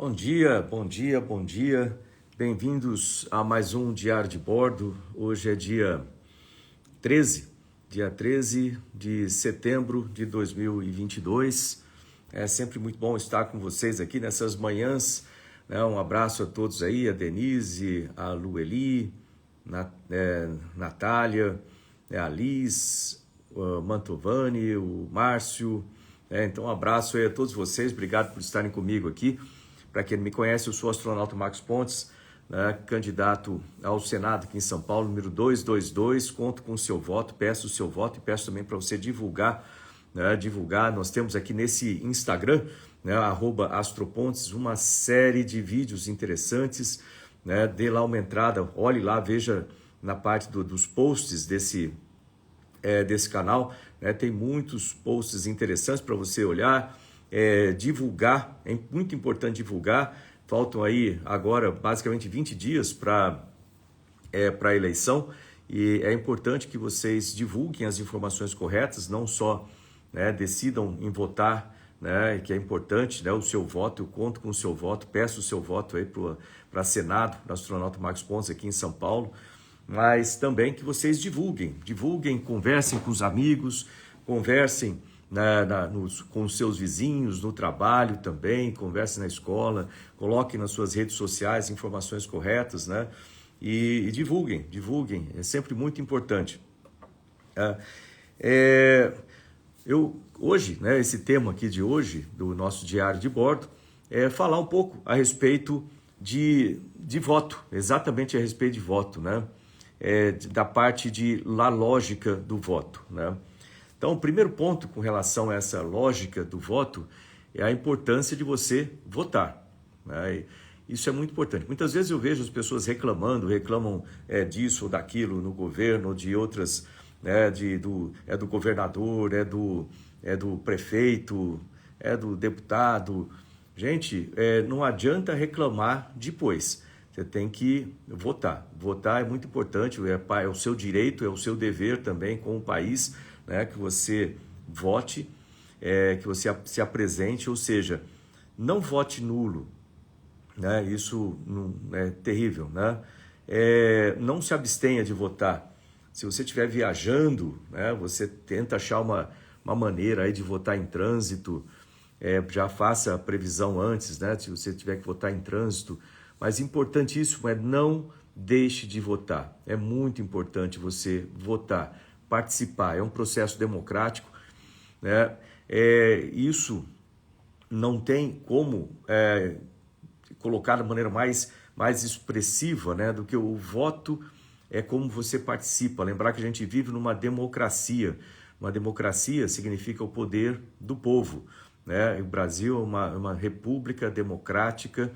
Bom dia, bom dia, bom dia. Bem-vindos a mais um Diário de Bordo. Hoje é dia 13 de setembro de 2022. É sempre muito bom estar com vocês aqui nessas manhãs, né? Um abraço a todos aí, a Denise, a Lueli, Natália, a Liz, o Mantovani, o Márcio. Então, um abraço aí a todos vocês, obrigado por estarem comigo aqui. Para quem não me conhece, eu sou o astronauta Marcos Pontes, né, candidato ao Senado aqui em São Paulo, número 222. Conto com o seu voto, peço o seu voto e peço também para você divulgar, né, Nós temos aqui nesse Instagram, né, @astropontes, uma série de vídeos interessantes, né, dê lá uma entrada, olhe lá, veja na parte dos posts desse canal, né, tem muitos posts interessantes para você olhar. Divulgar, é muito importante divulgar. Faltam aí agora basicamente 20 dias para a eleição e é importante que vocês divulguem as informações corretas, não só, né, decidam em votar, né, que é importante, né, o seu voto. Eu conto com o seu voto, peço o seu voto aí para Senado, do astronauta Marcos Pontes aqui em São Paulo, mas também que vocês divulguem, conversem com os amigos, conversem com os seus vizinhos, no trabalho também, converse na escola, coloquem nas suas redes sociais informações corretas, né? E divulguem, é sempre muito importante. Hoje, né, esse tema aqui de hoje, do nosso diário de bordo, é falar um pouco a respeito de voto, exatamente a respeito de voto, né? Da parte da lógica do voto, né? Então, o primeiro ponto com relação a essa lógica do voto é a importância de você votar, né? Isso é muito importante. Muitas vezes eu vejo as pessoas reclamam disso ou daquilo no governo, ou de outras, né, do governador, é do prefeito, é do deputado. Gente, não adianta reclamar depois. Você tem que votar. Votar é muito importante, é o seu direito, é o seu dever também com o país, né, que você vote, que você se apresente, ou seja, não vote nulo, né? Isso não, é terrível, né? Não se abstenha de votar. Se você estiver viajando, né, você tenta achar uma maneira aí de votar em trânsito, já faça a previsão antes, né, se você tiver que votar em trânsito, mas importantíssimo é não deixe de votar. É muito importante você votar, participar, é um processo democrático, né? Isso não tem como colocar da maneira mais expressiva, né, do que o voto é como você participa. Lembrar que a gente vive numa democracia. Uma democracia significa o poder do povo, né? O Brasil é uma república democrática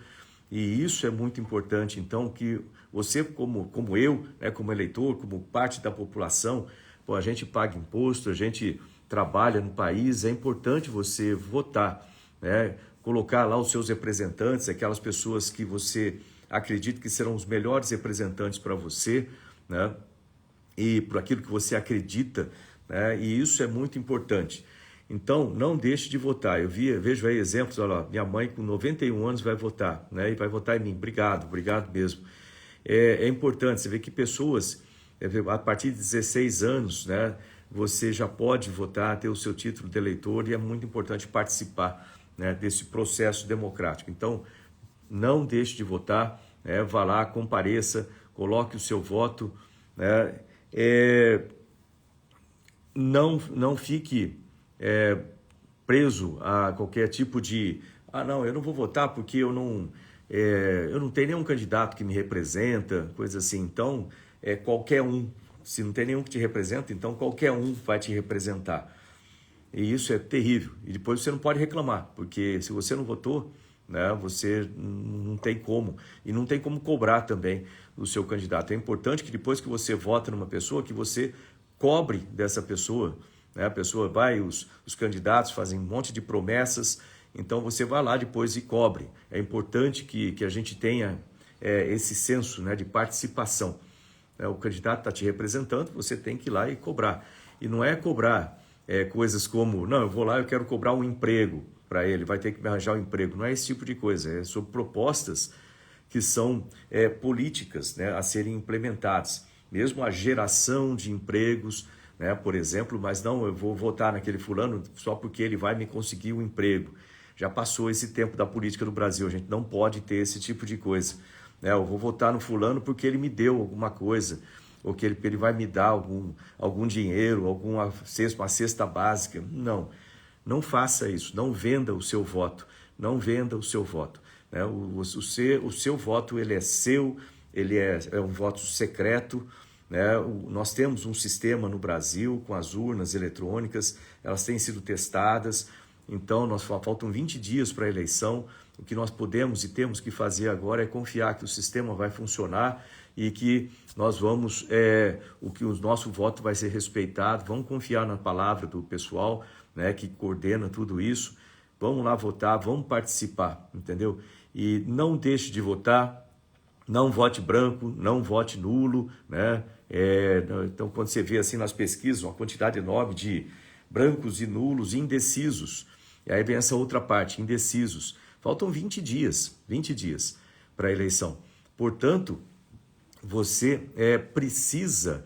e isso é muito importante. Então, que você, como eu, né, como eleitor, como parte da população, a gente paga imposto, a gente trabalha no país, é importante você votar, né? Colocar lá os seus representantes, aquelas pessoas que você acredita que serão os melhores representantes para você, né? E por aquilo que você acredita, né? E isso é muito importante. Então, não deixe de votar. Vejo aí exemplos, olha lá, minha mãe com 91 anos vai votar, né? E vai votar em mim. Obrigado mesmo. É importante, você vê que pessoas, a partir de 16 anos, né, você já pode votar, ter o seu título de eleitor e é muito importante participar, né, desse processo democrático. Então, não deixe de votar, né, vá lá, compareça, coloque o seu voto, né, não fique preso a qualquer tipo de não, eu não vou votar porque eu não tenho nenhum candidato que me representa, coisa assim. Então, qualquer um, se não tem nenhum que te representa, então qualquer um vai te representar. E isso é terrível. E depois você não pode reclamar, porque se você não votou, né, você não tem como. E não tem como cobrar também o seu candidato. É importante que depois que você vota numa pessoa, que você cobre dessa pessoa, né? A pessoa vai, os candidatos fazem um monte de promessas, então você vai lá depois e cobre. É importante que a gente tenha esse senso, né, de participação. O candidato está te representando, você tem que ir lá e cobrar. E não é cobrar coisas como, não, eu vou lá, eu quero cobrar um emprego. para ele, vai ter que me arranjar um emprego. Não é esse tipo de coisa, é sobre propostas que são políticas, né, a serem implementadas. Mesmo a geração de empregos, né, por exemplo, mas não, eu vou votar naquele fulano só porque ele vai me conseguir um emprego. Já passou esse tempo da política do Brasil, a gente não pode ter esse tipo de coisa. Né? Eu vou votar no fulano porque ele me deu alguma coisa, ou que ele vai me dar algum dinheiro, uma cesta básica. Não, não faça isso, não venda o seu voto, não venda o seu voto. Né? O seu voto, ele é seu, ele é um voto secreto. Né? Nós temos um sistema no Brasil com as urnas eletrônicas, elas têm sido testadas, então faltam 20 dias para a eleição. O que nós podemos e temos que fazer agora é confiar que o sistema vai funcionar e que nós vamos, o nosso voto vai ser respeitado. Vamos confiar na palavra do pessoal, né, que coordena tudo isso. Vamos lá votar, vamos participar, entendeu? E não deixe de votar. Não vote branco, não vote nulo, né? Então, quando você vê assim nas pesquisas uma quantidade enorme de brancos e nulos indecisos, e aí vem essa outra parte, indecisos. Faltam 20 dias para a eleição. Portanto, você precisa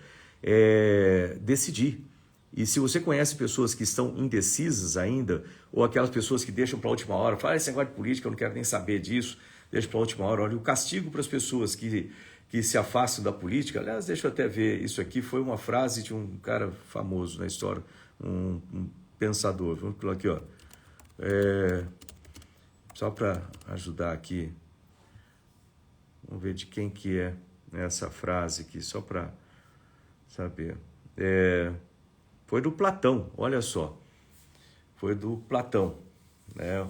decidir. E se você conhece pessoas que estão indecisas ainda, ou aquelas pessoas que deixam para a última hora, fala, esse negócio de política, eu não quero nem saber disso, deixa para a última hora. Olha, o castigo para as pessoas que se afastam da política, aliás, deixa eu até ver, isso aqui foi uma frase de um cara famoso na história, um pensador, vamos por aqui, ó. Só para ajudar aqui, vamos ver de quem que é essa frase aqui, só para saber. Foi do Platão, olha só, foi do Platão, né?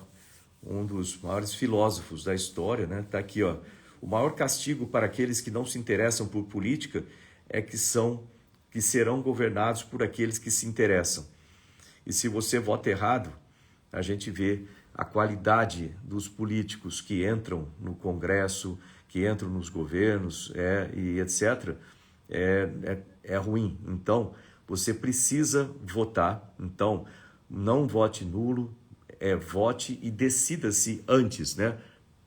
Um dos maiores filósofos da história, né? Tá aqui, ó. O maior castigo para aqueles que não se interessam por política é que serão governados por aqueles que se interessam. E se você vota errado, a gente vê a qualidade dos políticos que entram no Congresso, que entram nos governos, e etc., é ruim. Então, você precisa votar. Então, não vote nulo, vote e decida-se antes, né?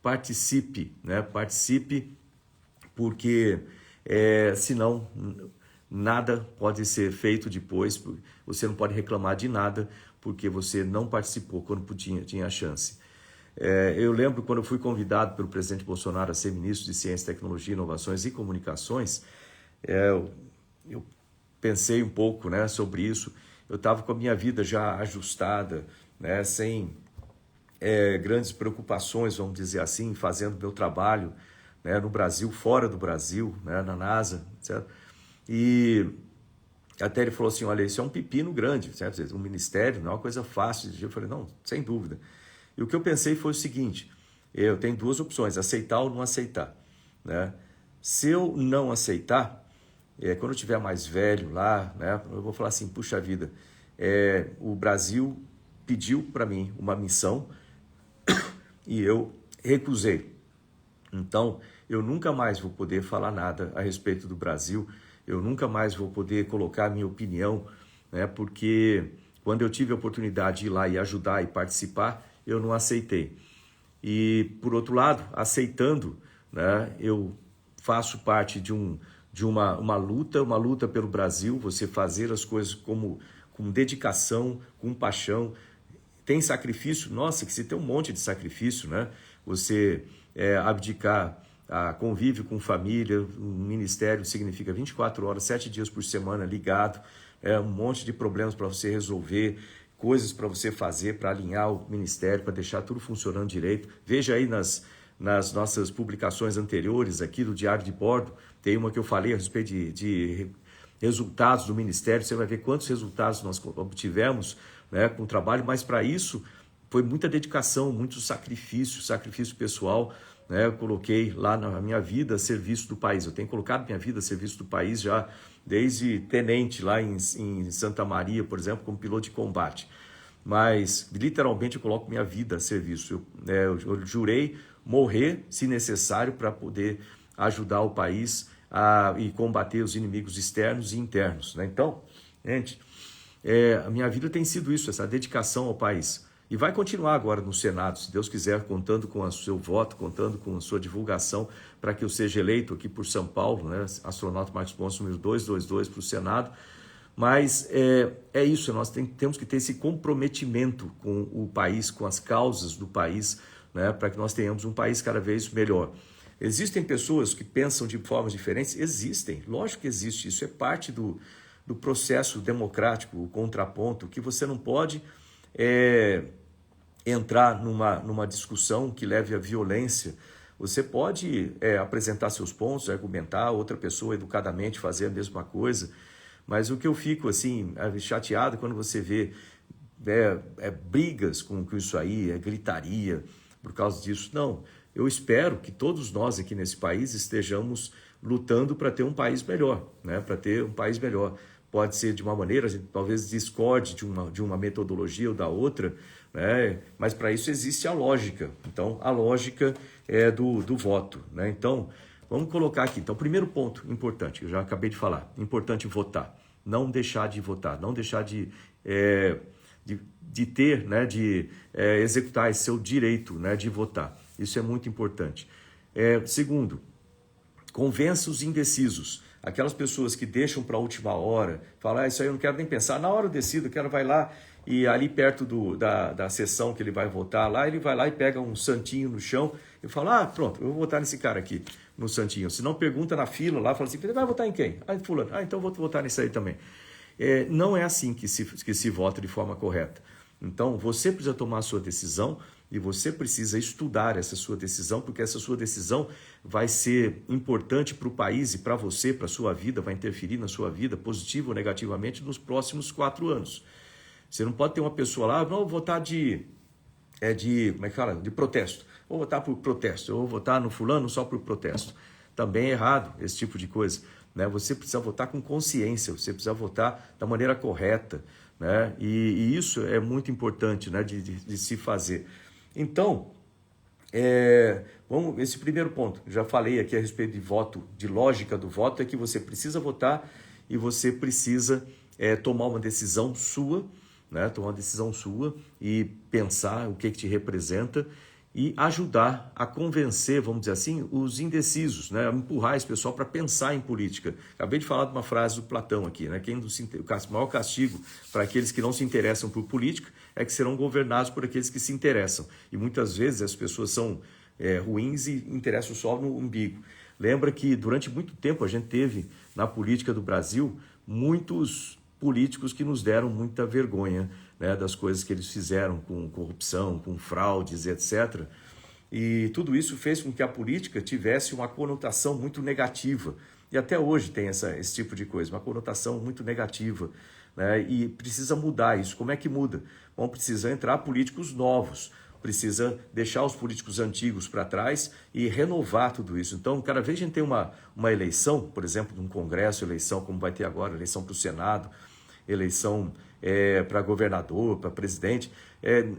Participe, né? Participe, porque senão nada pode ser feito depois. Você não pode reclamar de nada porque você não participou quando tinha a chance. Eu lembro quando eu fui convidado pelo presidente Bolsonaro a ser ministro de Ciência, Tecnologia, Inovações e Comunicações, eu pensei um pouco, né, sobre isso. Eu estava com a minha vida já ajustada, né, sem grandes preocupações, vamos dizer assim, fazendo meu trabalho, né, no Brasil, fora do Brasil, né, na NASA, certo? E até ele falou assim, olha, isso é um pepino grande, certo? Um ministério não é uma coisa fácil. Eu falei, não, sem dúvida. E o que eu pensei foi o seguinte, eu tenho duas opções, aceitar ou não aceitar, né? Se eu não aceitar, quando eu estiver mais velho lá, né, eu vou falar assim, puxa vida, o Brasil pediu para mim uma missão e eu recusei. Então, eu nunca mais vou poder falar nada a respeito do Brasil, eu nunca mais vou poder colocar a minha opinião, né, porque quando eu tive a oportunidade de ir lá e ajudar e participar, eu não aceitei. E, por outro lado, aceitando, né, eu faço parte de uma luta pelo Brasil, você fazer as coisas com dedicação, com paixão. Tem sacrifício? Nossa, que se tem um monte de sacrifício, né? Você abdicar a convívio com família, um ministério significa 24 horas, 7 dias por semana ligado, um monte de problemas para você resolver, coisas para você fazer, para alinhar o ministério, para deixar tudo funcionando direito. Veja aí nas nossas publicações anteriores aqui do Diário de Bordo, tem uma que eu falei a respeito de resultados do ministério, você vai ver quantos resultados nós obtivemos, né, com o trabalho, mas para isso foi muita dedicação, muito sacrifício pessoal, né? Eu coloquei lá na minha vida a serviço do país, eu tenho colocado minha vida a serviço do país já desde tenente lá em Santa Maria, por exemplo, como piloto de combate, mas literalmente eu coloco minha vida a serviço, eu jurei morrer se necessário para poder ajudar o país e combater os inimigos externos e internos, né? Então, gente, a minha vida tem sido isso, essa dedicação ao país. E vai continuar agora no Senado, se Deus quiser, contando com o seu voto, contando com a sua divulgação, para que eu seja eleito aqui por São Paulo, né? Astronauta Marcos Pontes, número 222, para o Senado. Mas é isso, nós temos que ter esse comprometimento com o país, com as causas do país, né? Para que nós tenhamos um país cada vez melhor. Existem pessoas que pensam de formas diferentes? Existem, lógico que existe, isso é parte do processo democrático, o contraponto, que você não pode entrar numa discussão que leve à violência. Você pode apresentar seus pontos, argumentar, outra pessoa educadamente fazer a mesma coisa, mas o que eu fico assim chateado quando você vê brigas com isso aí, gritaria por causa disso. Não, eu espero que todos nós aqui nesse país estejamos lutando para ter um país melhor, né? Para ter um país melhor. Pode ser de uma maneira, a gente talvez discorde de uma metodologia ou da outra, né? Mas para isso existe a lógica. Então, a lógica é do voto, né? Então, vamos colocar aqui. Então, primeiro ponto importante, eu já acabei de falar, importante votar. Não deixar de votar, não deixar de ter, né? De executar esse seu direito, né? De votar. Isso é muito importante. Segundo, convença os indecisos. Aquelas pessoas que deixam para a última hora, falam, isso aí eu não quero nem pensar, na hora eu decido, eu quero vai lá e ali perto da sessão que ele vai votar lá, ele vai lá e pega um santinho no chão e fala, pronto, eu vou votar nesse cara aqui, no santinho. Se não, pergunta na fila lá, fala assim, você vai votar em quem? Fulano, então eu vou votar nisso aí também. Não é assim que se vota de forma correta. Então, você precisa tomar a sua decisão e você precisa estudar essa sua decisão, porque essa sua decisão vai ser importante para o país e para você, para a sua vida, vai interferir na sua vida, positivo ou negativamente, nos próximos 4 anos. Você não pode ter uma pessoa lá, não, vou votar de protesto. Vou votar por protesto, eu vou votar no fulano só por protesto. Também é errado esse tipo de coisa, né? Você precisa votar com consciência, você precisa votar da maneira correta, né? E isso é muito importante, né? de se fazer. Então, esse primeiro ponto, já falei aqui a respeito de voto, de lógica do voto, é que você precisa votar e você precisa tomar uma decisão sua, né? Tomar uma decisão sua e pensar o que te representa e ajudar a convencer, vamos dizer assim, os indecisos, né? Empurrar esse pessoal para pensar em política. Acabei de falar de uma frase do Platão aqui, né? O maior castigo para aqueles que não se interessam por política é que serão governados por aqueles que se interessam. E muitas vezes as pessoas são ruins e interessam só no umbigo. Lembra que durante muito tempo a gente teve na política do Brasil muitos políticos que nos deram muita vergonha, né, das coisas que eles fizeram com corrupção, com fraudes, etc. E tudo isso fez com que a política tivesse uma conotação muito negativa. E até hoje tem esse tipo de coisa, uma conotação muito negativa, né? E precisa mudar isso. Como é que muda? Bom, precisa entrar políticos novos, precisa deixar os políticos antigos para trás e renovar tudo isso. Então, cada vez que a gente tem uma eleição, por exemplo, de um congresso, eleição como vai ter agora, eleição para o Senado, eleição para governador, para presidente,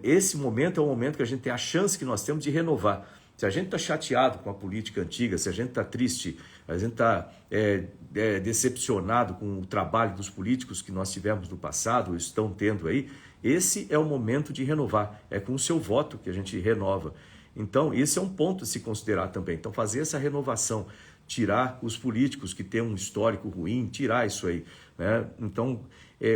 esse momento é o momento que a gente tem a chance que nós temos de renovar. Se a gente está chateado com a política antiga, se a gente está triste, a gente está decepcionado com o trabalho dos políticos que nós tivemos no passado, ou estão tendo aí, esse é o momento de renovar. É com o seu voto que a gente renova. Então, esse é um ponto a se considerar também. Então, fazer essa renovação, tirar os políticos que têm um histórico ruim, tirar isso aí, né? Então,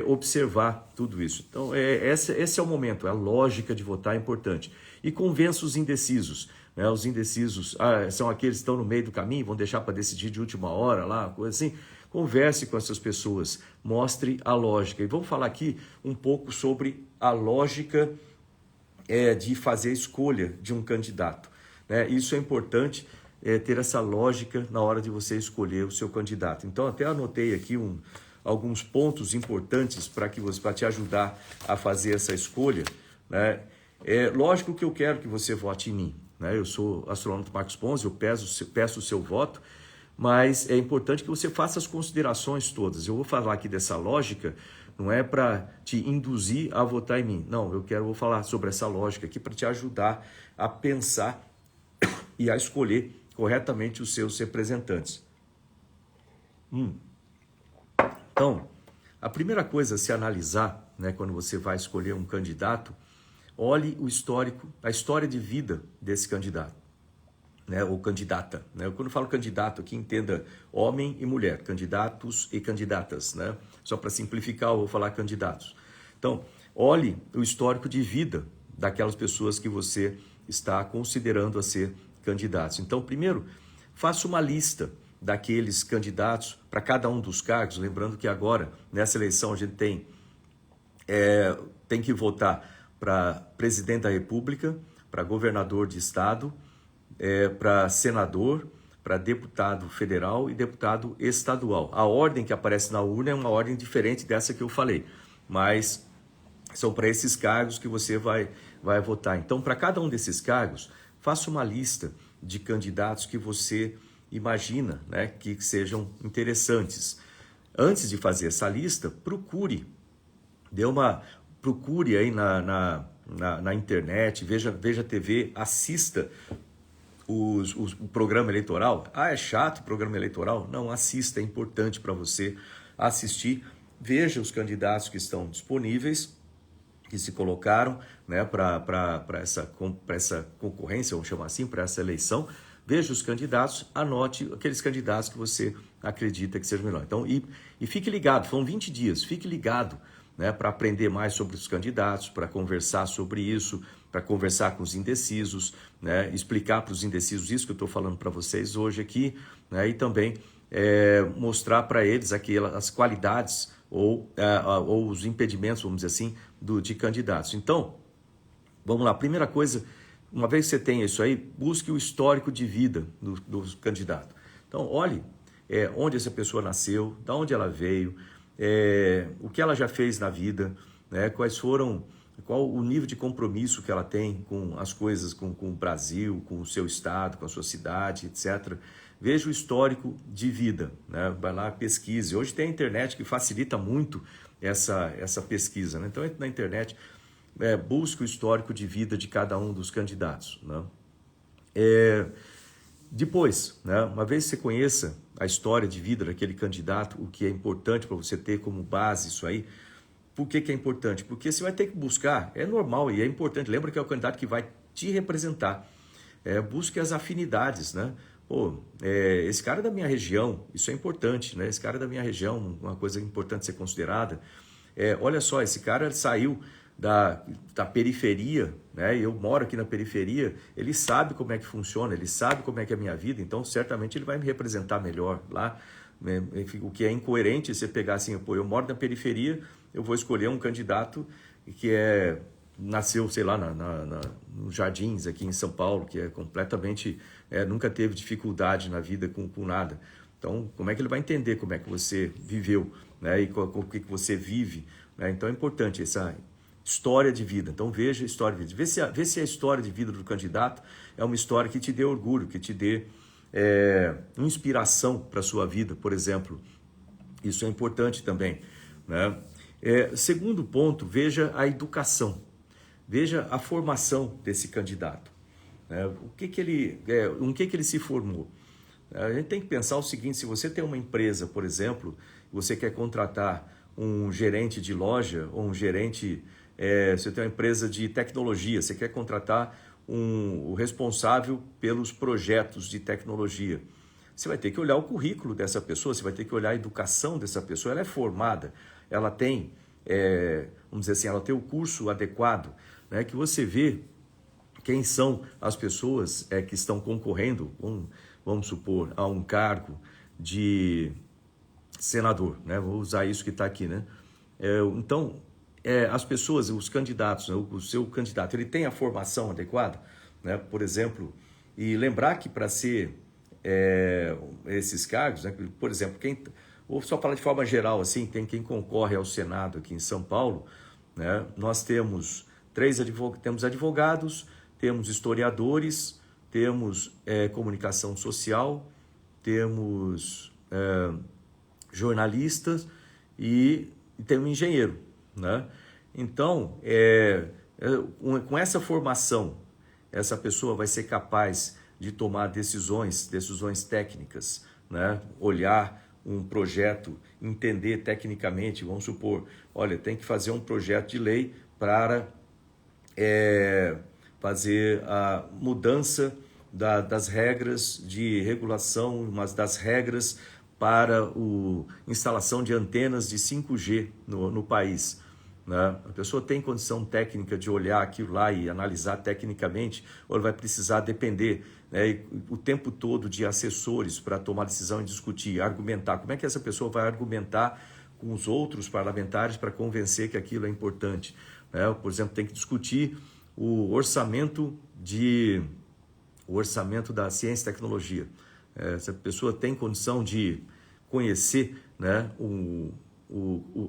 observar tudo isso. Então, esse é o momento, a lógica de votar é importante. E convença os indecisos, né? Os indecisos são aqueles que estão no meio do caminho, vão deixar para decidir de última hora, lá, coisa assim. Converse com essas pessoas, mostre a lógica. E vamos falar aqui um pouco sobre a lógica de fazer a escolha de um candidato, né? Isso é importante, ter essa lógica na hora de você escolher o seu candidato. Então, até anotei aqui alguns pontos importantes para te ajudar a fazer essa escolha, né? Lógico que eu quero que você vote em mim, né? Eu sou astronauta Marcos Pontes, eu peço o seu voto, mas é importante que você faça as considerações todas. Eu vou falar aqui dessa lógica, não é para te induzir a votar em mim. Não, vou falar sobre essa lógica aqui para te ajudar a pensar e a escolher corretamente os seus representantes. Então, a primeira coisa a se analisar, né, quando você vai escolher um candidato, olhe o histórico, a história de vida desse candidato, né, ou candidata, né? Quando eu falo candidato aqui, entenda homem e mulher, candidatos e candidatas, né? Só para simplificar, eu vou falar candidatos. Então, olhe o histórico de vida daquelas pessoas que você está considerando a ser candidatos. Então, primeiro, faça uma lista daqueles candidatos para cada um dos cargos, lembrando que agora, nessa eleição, a gente tem que votar para presidente da República, para governador de estado, para senador, para deputado federal e deputado estadual. A ordem que aparece na urna é uma ordem diferente dessa que eu falei, mas são para esses cargos que você vai votar. Então, para cada um desses cargos, faça uma lista de candidatos que você imagina, né, que sejam interessantes. Antes de fazer essa lista, procure aí na internet, veja TV, assista o programa eleitoral. Ah, é chato o programa eleitoral? Não, assista, é importante para você assistir. Veja os candidatos que estão disponíveis, que se colocaram, né, para essa concorrência, vamos chamar assim, para essa eleição. Veja os candidatos, anote aqueles candidatos que você acredita que sejam melhor. Então, e fique ligado, foram 20 dias, fique ligado, né, para aprender mais sobre os candidatos, para conversar sobre isso, para conversar com os indecisos, né, explicar para os indecisos isso que eu estou falando para vocês hoje aqui, né, e também mostrar para eles as qualidades ou os impedimentos, vamos dizer assim, de candidatos. Então, vamos lá, primeira coisa, uma vez que você tenha isso aí, busque o histórico de vida do candidato. Então, olhe onde essa pessoa nasceu, de onde ela veio, o que ela já fez na vida, né, qual o nível de compromisso que ela tem com as coisas, com o Brasil, com o seu estado, com a sua cidade, etc. Veja o histórico de vida, né? Vai lá, pesquise. Hoje tem a internet que facilita muito essa pesquisa, né? Então, entre na internet, busque o histórico de vida de cada um dos candidatos, né? Depois, né, uma vez que você conheça a história de vida daquele candidato, o que é importante para você ter como base isso aí. Por que é importante? Porque você vai ter que buscar, é normal e é importante, lembra que é o candidato que vai te representar. Busque as afinidades, né? Pô, esse cara é da minha região, isso é importante, né? Esse cara é da minha região, uma coisa importante ser considerada. Olha só, esse cara saiu da periferia, né? Eu moro aqui na periferia, ele sabe como é que funciona, ele sabe como é que é a minha vida, então certamente ele vai me representar melhor lá. O que é incoerente você pegar assim, pô, eu moro na periferia, eu vou escolher um candidato que nasceu, sei lá, nos Jardins aqui em São Paulo, que é completamente, nunca teve dificuldade na vida com nada. Então, como é que ele vai entender como é que você viveu, né? E com o que você vive, né? Então, é importante essa história de vida. Então, veja a história de vida. Vê se a história de vida do candidato é uma história que te dê orgulho, que te dê inspiração para a sua vida, por exemplo. Isso é importante também, né? Segundo ponto, veja a educação. Veja a formação desse candidato. O que ele se formou? A gente tem que pensar o seguinte, se você tem uma empresa, por exemplo, você quer contratar um gerente de loja ou um gerente, você tem uma empresa de tecnologia, você quer contratar o responsável pelos projetos de tecnologia. Você vai ter que olhar o currículo dessa pessoa, você vai ter que olhar a educação dessa pessoa, ela é formada, ela tem, vamos dizer assim, ela tem o curso adequado, né, que você vê quem são as pessoas que estão concorrendo, vamos supor, a um cargo de senador, né? Vou usar isso que está aqui, né? Então, as pessoas, os candidatos, né? O seu candidato, ele tem a formação adequada, né? Por exemplo, e lembrar que para ser esses cargos, né? Por exemplo, vou só falar de forma geral, assim, tem quem concorre ao Senado aqui em São Paulo, né? Nós temos temos advogados, temos historiadores, temos comunicação social, temos jornalistas e tem um engenheiro, né? Então, com essa formação, essa pessoa vai ser capaz de tomar decisões técnicas, né? Olhar um projeto, entender tecnicamente, vamos supor, olha, tem que fazer um projeto de lei para fazer a mudança das regras de regulação, mas das regras para a instalação de antenas de 5G no país. Né? A pessoa tem condição técnica de olhar aquilo lá e analisar tecnicamente, ou ela vai precisar depender, né, o tempo todo de assessores para tomar decisão e discutir, argumentar. Como é que essa pessoa vai argumentar com os outros parlamentares para convencer que aquilo é importante? Né? Por exemplo, tem que discutir o orçamento da ciência e tecnologia. Essa pessoa tem condição de conhecer, né,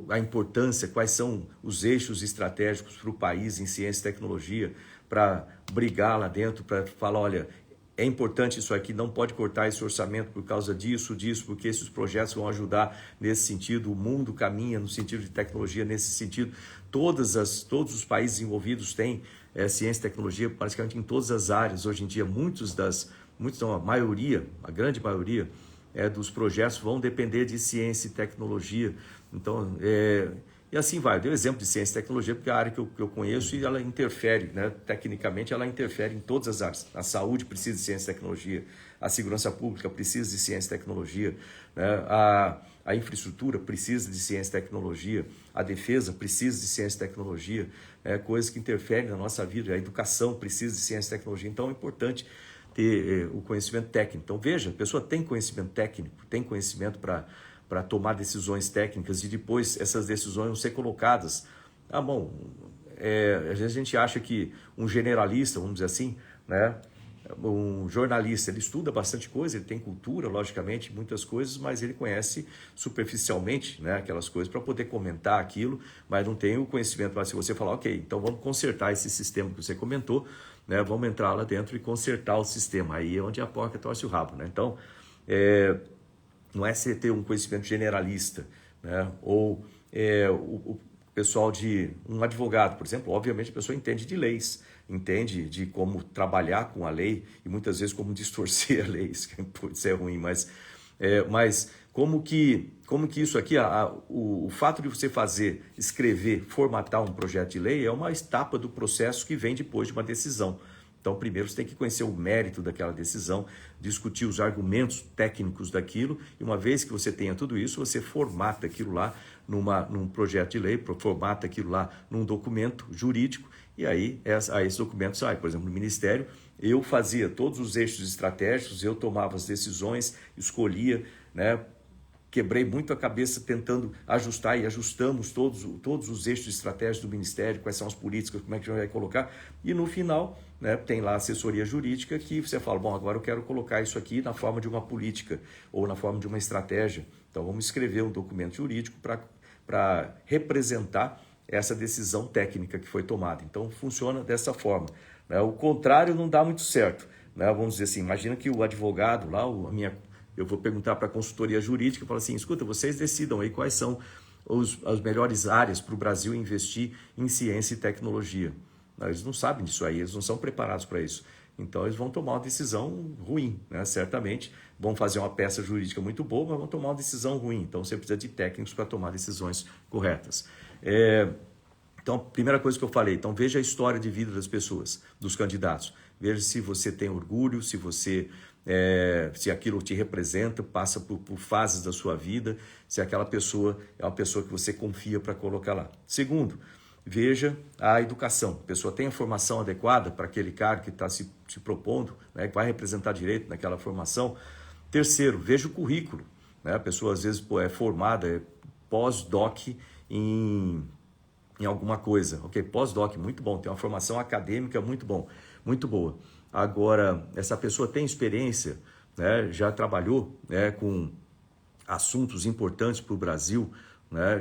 a importância, quais são os eixos estratégicos para o país em ciência e tecnologia, para brigar lá dentro, para falar, olha, é importante isso aqui, não pode cortar esse orçamento por causa disso, porque esses projetos vão ajudar nesse sentido, o mundo caminha no sentido de tecnologia nesse sentido. Todos os países envolvidos têm ciência e tecnologia praticamente em todas as áreas. Hoje em dia, a grande maioria dos projetos vão depender de ciência e tecnologia. Então, e assim vai. Eu dei o exemplo de ciência e tecnologia porque é a área que eu conheço e ela interfere, né? Tecnicamente ela interfere em todas as áreas. A saúde precisa de ciência e tecnologia, a segurança pública precisa de ciência e tecnologia, né? A infraestrutura precisa de ciência e tecnologia, a defesa precisa de ciência e tecnologia, coisas que interferem na nossa vida, a educação precisa de ciência e tecnologia. Então é importante ter o conhecimento técnico. Então veja, a pessoa tem conhecimento técnico, tem conhecimento para tomar decisões técnicas e depois essas decisões vão ser colocadas. Às vezes a gente acha que um generalista, vamos dizer assim, né, um jornalista, ele estuda bastante coisa, ele tem cultura, logicamente, muitas coisas, mas ele conhece superficialmente, né, aquelas coisas para poder comentar aquilo, mas não tem o conhecimento. Mas se você falar, ok, então vamos consertar esse sistema que você comentou, né, vamos entrar lá dentro e consertar o sistema, aí é onde a porca torce o rabo, né? Então, não é você ter um conhecimento generalista, né? Ou o pessoal de um advogado, por exemplo, obviamente a pessoa entende de leis, entende de como trabalhar com a lei e muitas vezes como distorcer a lei, isso pode ser ruim, mas como que isso aqui, o fato de você escrever, formatar um projeto de lei é uma etapa do processo que vem depois de uma decisão. Então, primeiro você tem que conhecer o mérito daquela decisão, discutir os argumentos técnicos daquilo, e uma vez que você tenha tudo isso, você formata aquilo lá num projeto de lei, formata aquilo lá num documento jurídico, e aí esse documento sai. Por exemplo, no Ministério, eu fazia todos os eixos estratégicos, eu tomava as decisões, escolhia, né? Quebrei muito a cabeça tentando ajustar e ajustamos todos os eixos estratégicos do Ministério, quais são as políticas, como é que a gente vai colocar. E no final, né, tem lá a assessoria jurídica que você fala, bom, agora eu quero colocar isso aqui na forma de uma política ou na forma de uma estratégia. Então vamos escrever um documento jurídico para representar essa decisão técnica que foi tomada. Então funciona dessa forma, né? O contrário não dá muito certo, né? Vamos dizer assim, imagina que o advogado lá, eu vou perguntar para a consultoria jurídica e falar assim, escuta, vocês decidam aí quais são as melhores áreas para o Brasil investir em ciência e tecnologia. Eles não sabem disso aí, eles não são preparados para isso. Então eles vão tomar uma decisão ruim, né? Certamente vão fazer uma peça jurídica muito boa, mas vão tomar uma decisão ruim. Então você precisa de técnicos para tomar decisões corretas. Então, a primeira coisa que eu falei, então veja a história de vida das pessoas, dos candidatos. Veja se você tem orgulho, se aquilo te representa, passa por fases da sua vida, se aquela pessoa é uma pessoa que você confia para colocar lá. Segundo, veja a educação. A pessoa tem a formação adequada para aquele cargo que está se propondo, né, que vai representar direito naquela formação. Terceiro, veja o currículo. Né? A pessoa às vezes é formada, é pós-doc em alguma coisa. Ok, pós-doc, muito bom. Tem uma formação acadêmica muito boa. Agora, essa pessoa tem experiência, né, já trabalhou, né, com assuntos importantes para o Brasil, né,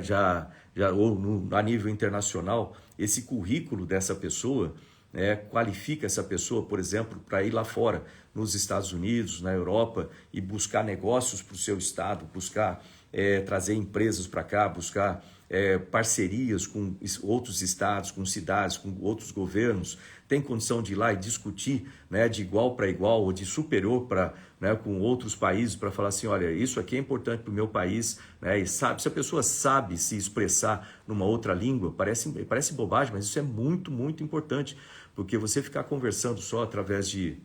a nível internacional. Esse currículo dessa pessoa, né, qualifica essa pessoa, por exemplo, para ir lá fora, nos Estados Unidos, na Europa, e buscar negócios para o seu estado, buscar trazer empresas para cá, buscar parcerias com outros estados, com cidades, com outros governos, tem condição de ir lá e discutir, né, de igual para igual ou de superior para, né, com outros países para falar assim, olha, isso aqui é importante para o meu país, né, e sabe, se a pessoa sabe se expressar numa outra língua, parece bobagem, mas isso é muito, muito importante, porque você ficar conversando só através de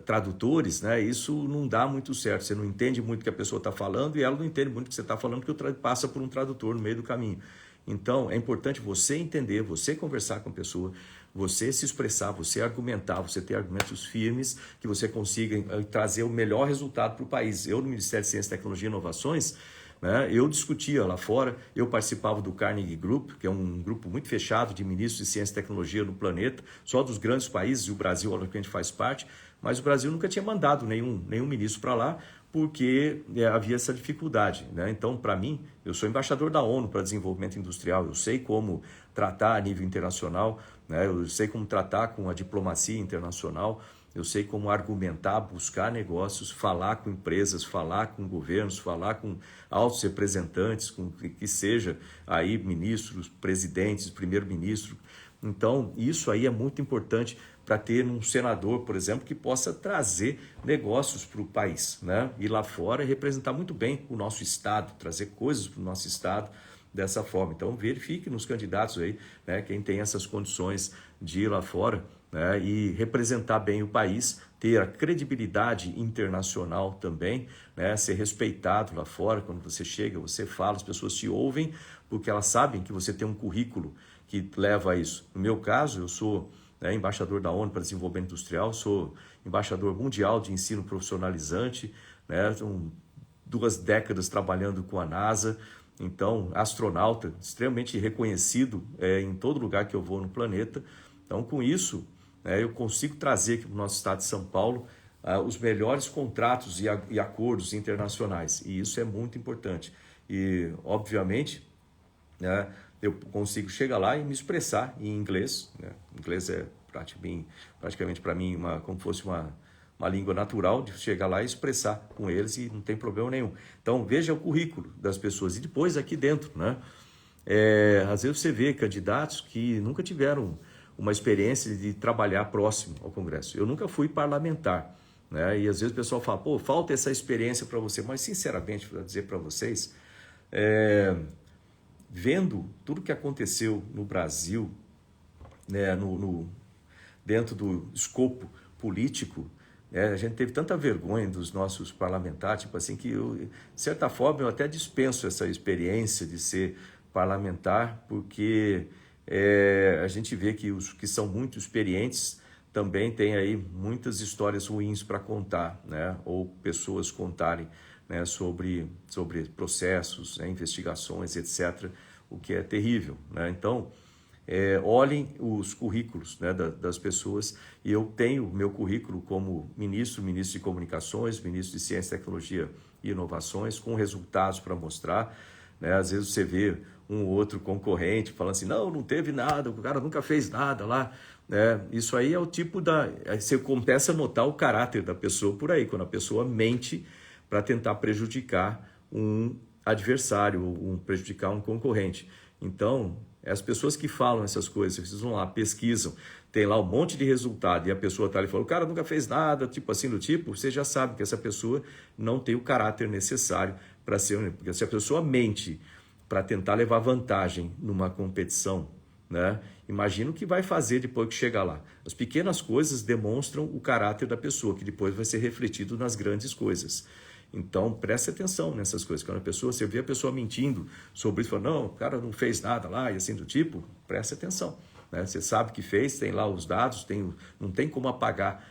tradutores, né? Isso não dá muito certo. Você não entende muito o que a pessoa está falando e ela não entende muito o que você está falando, porque passa por um tradutor no meio do caminho. Então, é importante você entender, você conversar com a pessoa, você se expressar, você argumentar, você ter argumentos firmes, que você consiga trazer o melhor resultado para o país. Eu, no Ministério de Ciência, Tecnologia e Inovações, né, eu discutia lá fora, eu participava do Carnegie Group, que é um grupo muito fechado de ministros de ciência e tecnologia no planeta, só dos grandes países, e o Brasil, que a gente faz parte, mas o Brasil nunca tinha mandado nenhum ministro para lá, porque havia essa dificuldade, né? Então, para mim, eu sou embaixador da ONU para desenvolvimento industrial, eu sei como tratar a nível internacional, né? Eu sei como tratar com a diplomacia internacional, eu sei como argumentar, buscar negócios, falar com empresas, falar com governos, falar com altos representantes, com que seja aí ministros, presidentes, primeiro-ministro. Então, isso aí é muito importante para ter um senador, por exemplo, que possa trazer negócios para o país, né? Ir lá fora e representar muito bem o nosso estado, trazer coisas para o nosso estado dessa forma. Então, verifique nos candidatos aí, né, quem tem essas condições de ir lá fora, né, e representar bem o país, ter a credibilidade internacional também, né, ser respeitado lá fora. Quando você chega, você fala, as pessoas te ouvem, porque elas sabem que você tem um currículo que leva a isso. No meu caso, eu sou embaixador da ONU para Desenvolvimento Industrial, sou embaixador mundial de ensino profissionalizante, né, 2 décadas trabalhando com a NASA, então astronauta, extremamente reconhecido em todo lugar que eu vou no planeta. Então, com isso, eu consigo trazer aqui para o nosso estado de São Paulo os melhores contratos e acordos internacionais, e isso é muito importante. E, obviamente, né, eu consigo chegar lá e me expressar em inglês, né? Inglês é praticamente para mim como fosse uma língua natural, de chegar lá e expressar com eles e não tem problema nenhum. Então, veja o currículo das pessoas e depois aqui dentro, né? Às vezes você vê candidatos que nunca tiveram uma experiência de trabalhar próximo ao Congresso. Eu nunca fui parlamentar, né? E às vezes o pessoal fala, pô, falta essa experiência para você, mas sinceramente, para dizer para vocês, vendo tudo que aconteceu no Brasil, né, dentro do escopo político, a gente teve tanta vergonha dos nossos parlamentares, tipo assim, que de certa forma eu até dispenso essa experiência de ser parlamentar, porque a gente vê que os que são muito experientes também têm aí muitas histórias ruins para contar, né, ou pessoas contarem, né, sobre processos, né, investigações, etc., o que é terrível, né? Então, olhem os currículos, né, das pessoas, e eu tenho o meu currículo como ministro de Comunicações, ministro de Ciência, Tecnologia e Inovações, com resultados para mostrar, né? Às vezes você vê um ou outro concorrente falando assim, não teve nada, o cara nunca fez nada lá, né? Isso aí é o tipo você começa a notar o caráter da pessoa por aí, quando a pessoa mente para tentar prejudicar um adversário, prejudicar um concorrente. Então, as pessoas que falam essas coisas, vocês vão lá, pesquisam, tem lá um monte de resultado, e a pessoa está ali e fala, o cara nunca fez nada, tipo assim, do tipo, você já sabe que essa pessoa não tem o caráter necessário para ser, porque se a pessoa mente para tentar levar vantagem numa competição, né, imagina o que vai fazer depois que chegar lá. As pequenas coisas demonstram o caráter da pessoa, que depois vai ser refletido nas grandes coisas. Então, preste atenção nessas coisas. Quando você vê a pessoa mentindo sobre isso, fala, não, o cara não fez nada lá, e assim do tipo, preste atenção, né? Você sabe que fez, tem lá os dados, não tem como apagar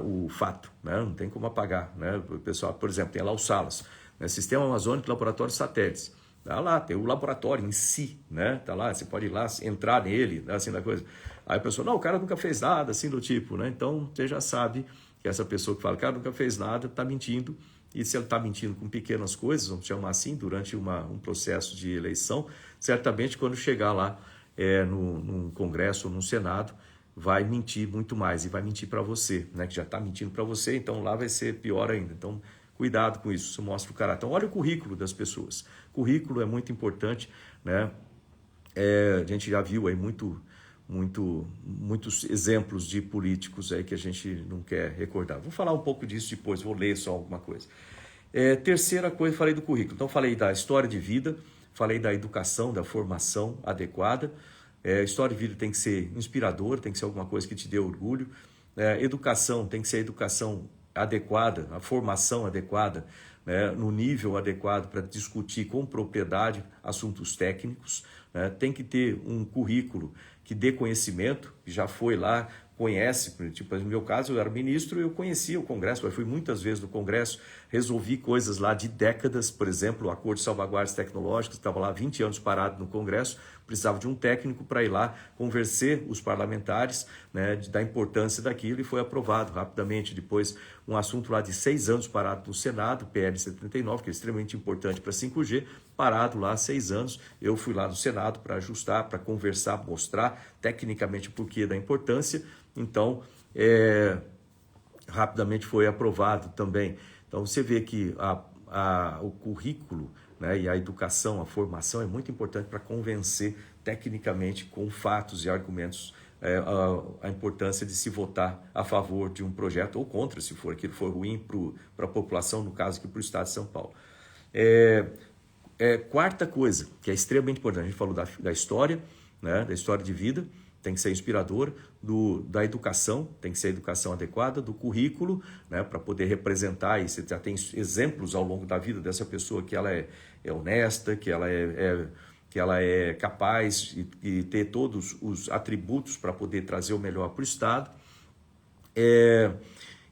o fato, né? Não tem como apagar, né? O pessoal, por exemplo, tem lá o SALAS, né? Sistema Amazônico de Laboratórios Satélites. Tá lá, tem o laboratório em si, né? Tá lá, você pode ir lá, entrar nele, né? Assim da coisa. Aí a pessoa, não, o cara nunca fez nada, assim do tipo, né? Então, você já sabe que essa pessoa que fala, o cara nunca fez nada, está mentindo. E se ele está mentindo com pequenas coisas, vamos chamar assim, durante um processo de eleição, certamente quando chegar lá num Congresso ou num Senado, vai mentir muito mais e vai mentir para você, né? Que já está mentindo para você, então lá vai ser pior ainda. Então, Cuidado com isso, isso mostra o caráter. Então, olha o currículo das pessoas. Currículo é muito importante, né? A gente já viu aí muitos exemplos de políticos aí que a gente não quer recordar. Vou falar um pouco disso depois, vou ler só alguma coisa. Terceira coisa, falei do currículo. Então, falei da história de vida, falei da educação, da formação adequada. História de vida tem que ser inspirador, tem que ser alguma coisa que te dê orgulho. Educação tem que ser a educação adequada, a formação adequada, né, no nível adequado para discutir com propriedade assuntos técnicos. Né? Tem que ter um currículo que dê conhecimento, que já foi lá, conhece, tipo, no meu caso eu era ministro, eu conhecia o Congresso, eu fui muitas vezes no Congresso, resolvi coisas lá de décadas, por exemplo, o Acordo de Salvaguardas Tecnológicas, estava lá 20 anos parado no Congresso, precisava de um técnico para ir lá convencer os parlamentares, né, da importância daquilo, e foi aprovado rapidamente. Depois, um assunto lá de 6 anos parado no Senado, PL 79, que é extremamente importante para 5G, parado lá há 6 anos, eu fui lá no Senado para ajustar, para conversar, mostrar tecnicamente o porquê da importância. Então, rapidamente foi aprovado também. Então, você vê que o currículo, né, e a educação, a formação é muito importante para convencer tecnicamente, com fatos e argumentos, a importância de se votar a favor de um projeto ou contra, se for aquilo for ruim para a população, no caso aqui para o estado de São Paulo. Quarta coisa, que é extremamente importante, a gente falou da história, né, da história de vida, tem que ser inspirador, da educação, tem que ser a educação adequada, do currículo, né, para poder representar, e você já tem exemplos ao longo da vida dessa pessoa que ela é honesta, que ela é capaz e ter todos os atributos para poder trazer o melhor para o Estado.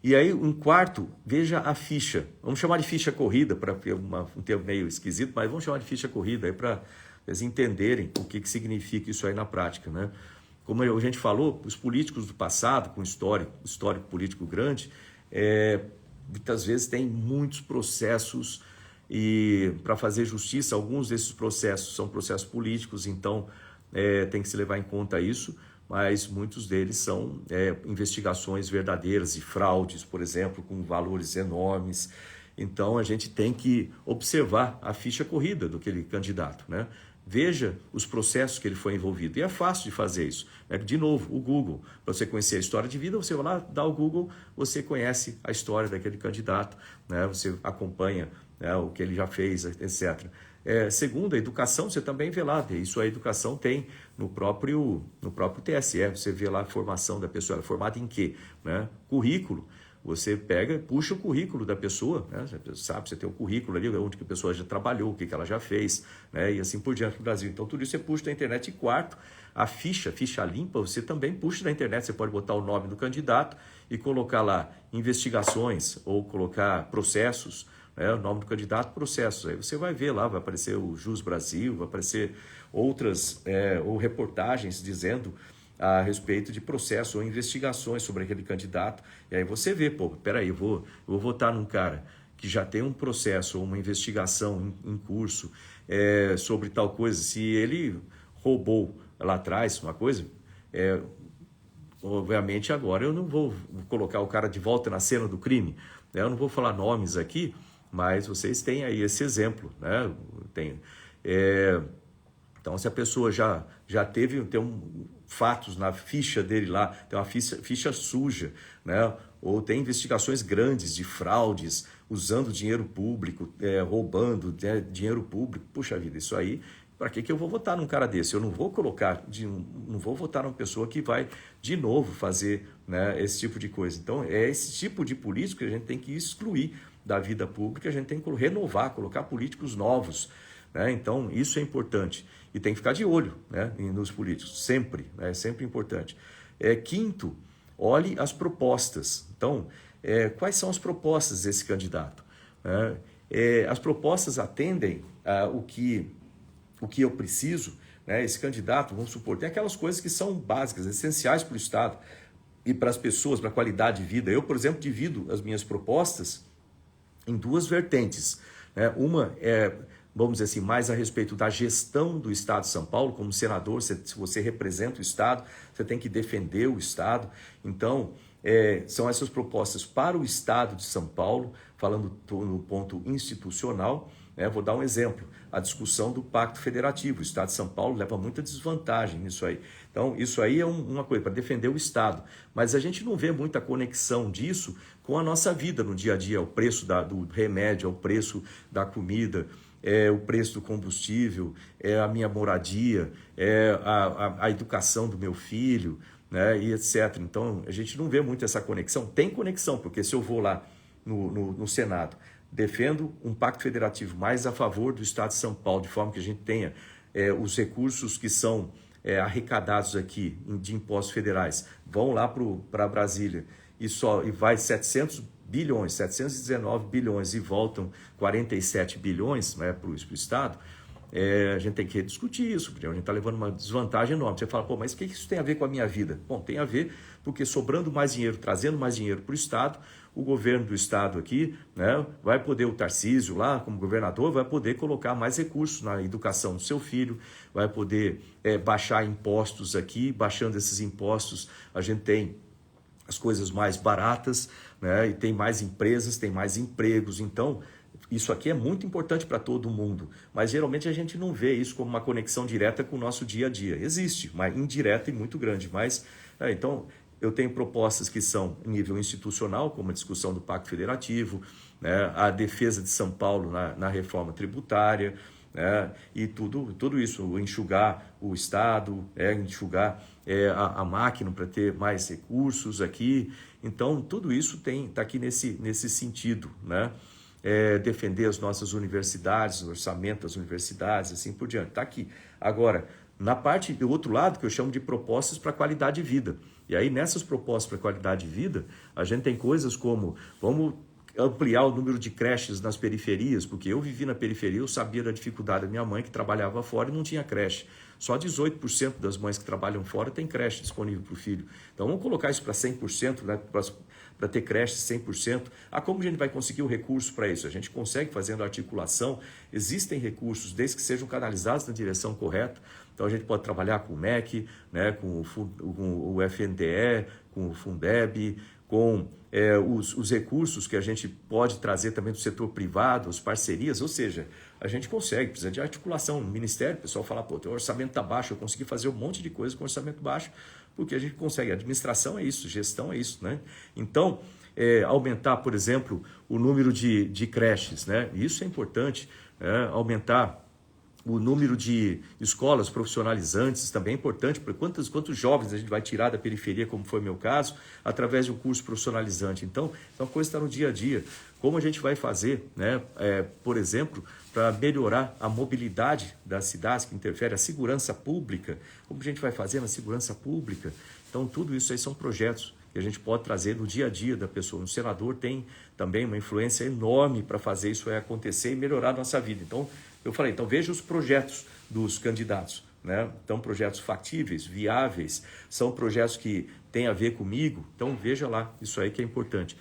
E aí, um quarto, veja a ficha. Vamos chamar de ficha corrida, para um termo meio esquisito, mas vamos chamar de ficha corrida aí para eles entenderem o que significa isso aí na prática, né? Como a gente falou, os políticos do passado, com histórico político grande, muitas vezes tem muitos processos, e para fazer justiça, alguns desses processos são processos políticos, então tem que se levar em conta isso, mas muitos deles são investigações verdadeiras e fraudes, por exemplo, com valores enormes. Então a gente tem que observar a ficha corrida daquele candidato, né? Veja os processos que ele foi envolvido. E é fácil de fazer isso. De novo, o Google. Para você conhecer a história de vida, você vai lá, dá o Google, você conhece a história daquele candidato, né? Você acompanha, né, o que ele já fez, etc. Segundo, a educação, você também vê lá. Isso a educação tem no próprio TSE. Você vê lá a formação da pessoa. Ela é formada em quê? Né? Currículo. Você pega e puxa o currículo da pessoa, né? Você tem o currículo ali, onde que a pessoa já trabalhou, o que ela já fez, né? E assim por diante no Brasil. Então, tudo isso você puxa da internet. E quarto, a ficha limpa, você também puxa da internet. Você pode botar o nome do candidato e colocar lá investigações ou colocar processos, né? O nome do candidato, processos. Aí você vai ver lá, vai aparecer o Jus Brasil, vai aparecer outras ou reportagens dizendo a respeito de processos ou investigações sobre aquele candidato. E aí você vê, peraí, eu vou votar num cara que já tem um processo ou uma investigação em curso sobre tal coisa. Se ele roubou lá atrás uma coisa, obviamente agora eu não vou colocar o cara de volta na cena do crime, né? Eu não vou falar nomes aqui, mas vocês têm aí esse exemplo, né? Então, se a pessoa já tem fatos na ficha dele lá, tem uma ficha suja, né? Ou tem investigações grandes de fraudes, usando dinheiro público, roubando dinheiro público, puxa vida, isso aí, para que eu vou votar num cara desse? Eu não vou não vou votar numa pessoa que vai de novo fazer, né, esse tipo de coisa. Então, é esse tipo de político que a gente tem que excluir da vida pública, a gente tem que renovar, colocar políticos novos, né? Então, isso é importante. E tem que ficar de olho, né, nos políticos, sempre, né, sempre importante. Quinto, olhe as propostas. Então, quais são as propostas desse candidato? As propostas atendem o que eu preciso, né? Esse candidato, vamos supor, tem aquelas coisas que são básicas, essenciais para o Estado e para as pessoas, para a qualidade de vida. Eu, por exemplo, divido as minhas propostas em duas vertentes, né? Uma vamos dizer assim, mais a respeito da gestão do Estado de São Paulo. Como senador, se você representa o Estado, você tem que defender o Estado. Então, são essas propostas para o Estado de São Paulo, falando no ponto institucional, né? Vou dar um exemplo, a discussão do Pacto Federativo. O Estado de São Paulo leva muita desvantagem nisso aí. Então, isso aí é uma coisa para defender o Estado, mas a gente não vê muita conexão disso com a nossa vida no dia a dia, o preço do remédio, o preço da comida, o preço do combustível, a minha moradia, a educação do meu filho, né, e etc. Então, a gente não vê muito essa conexão. Tem conexão, porque se eu vou lá no Senado, defendo um pacto federativo mais a favor do Estado de São Paulo, de forma que a gente tenha os recursos que são arrecadados aqui de impostos federais, vão lá para Brasília e vai 719 bilhões e voltam 47 bilhões, né, para o Estado. A gente tem que discutir isso, porque a gente está levando uma desvantagem enorme. Você fala, pô, mas o que isso tem a ver com a minha vida? Bom, tem a ver porque sobrando mais dinheiro, trazendo mais dinheiro para o Estado, o governo do Estado aqui, né, vai poder, o Tarcísio lá, como governador, vai poder colocar mais recursos na educação do seu filho, vai poder baixar impostos aqui, baixando esses impostos, a gente tem as coisas mais baratas, né, e tem mais empresas, tem mais empregos, então isso aqui é muito importante para todo mundo, mas geralmente a gente não vê isso como uma conexão direta com o nosso dia a dia. Existe, mas indireta e muito grande. Mas, então, eu tenho propostas que são em nível institucional, como a discussão do Pacto Federativo, né, a defesa de São Paulo na reforma tributária, né, e tudo isso, enxugar o Estado, enxugar a máquina para ter mais recursos aqui. Então, tudo isso está aqui nesse sentido, né? Defender as nossas universidades, o orçamento das universidades, assim por diante. Está aqui. Agora, na parte do outro lado, que eu chamo de propostas para qualidade de vida. E aí, nessas propostas para qualidade de vida, a gente tem coisas como, vamos ampliar o número de creches nas periferias, porque eu vivi na periferia, eu sabia da dificuldade da minha mãe, que trabalhava fora e não tinha creche. Só 18% das mães que trabalham fora tem creche disponível para o filho. Então, vamos colocar isso para 100%, né, para ter creche 100%. Como a gente vai conseguir o recurso para isso? A gente consegue fazendo articulação, existem recursos, desde que sejam canalizados na direção correta. Então a gente pode trabalhar com o MEC, né, com o FNDE, com o Fundeb, com os recursos que a gente pode trazer também do setor privado, as parcerias, ou seja, a gente consegue, precisa de articulação no Ministério. O pessoal fala, pô, teu orçamento está baixo, eu consegui fazer um monte de coisa com orçamento baixo, porque a gente consegue. A administração é isso, gestão é isso, né? Então, aumentar, por exemplo, o número de creches, né? Isso é importante, aumentar o número de escolas profissionalizantes também é importante, porque quantos jovens a gente vai tirar da periferia, como foi o meu caso, através de um curso profissionalizante. Então, a coisa está no dia a dia. Como a gente vai fazer, né, por exemplo, para melhorar a mobilidade das cidades, que interfere a segurança pública, como a gente vai fazer na segurança pública. Então, tudo isso aí são projetos que a gente pode trazer no dia a dia da pessoa. O senador tem também uma influência enorme para fazer isso acontecer e melhorar a nossa vida. Então, eu falei, então veja os projetos dos candidatos, né? Então, projetos factíveis, viáveis, são projetos que têm a ver comigo, então veja lá, isso aí que é importante.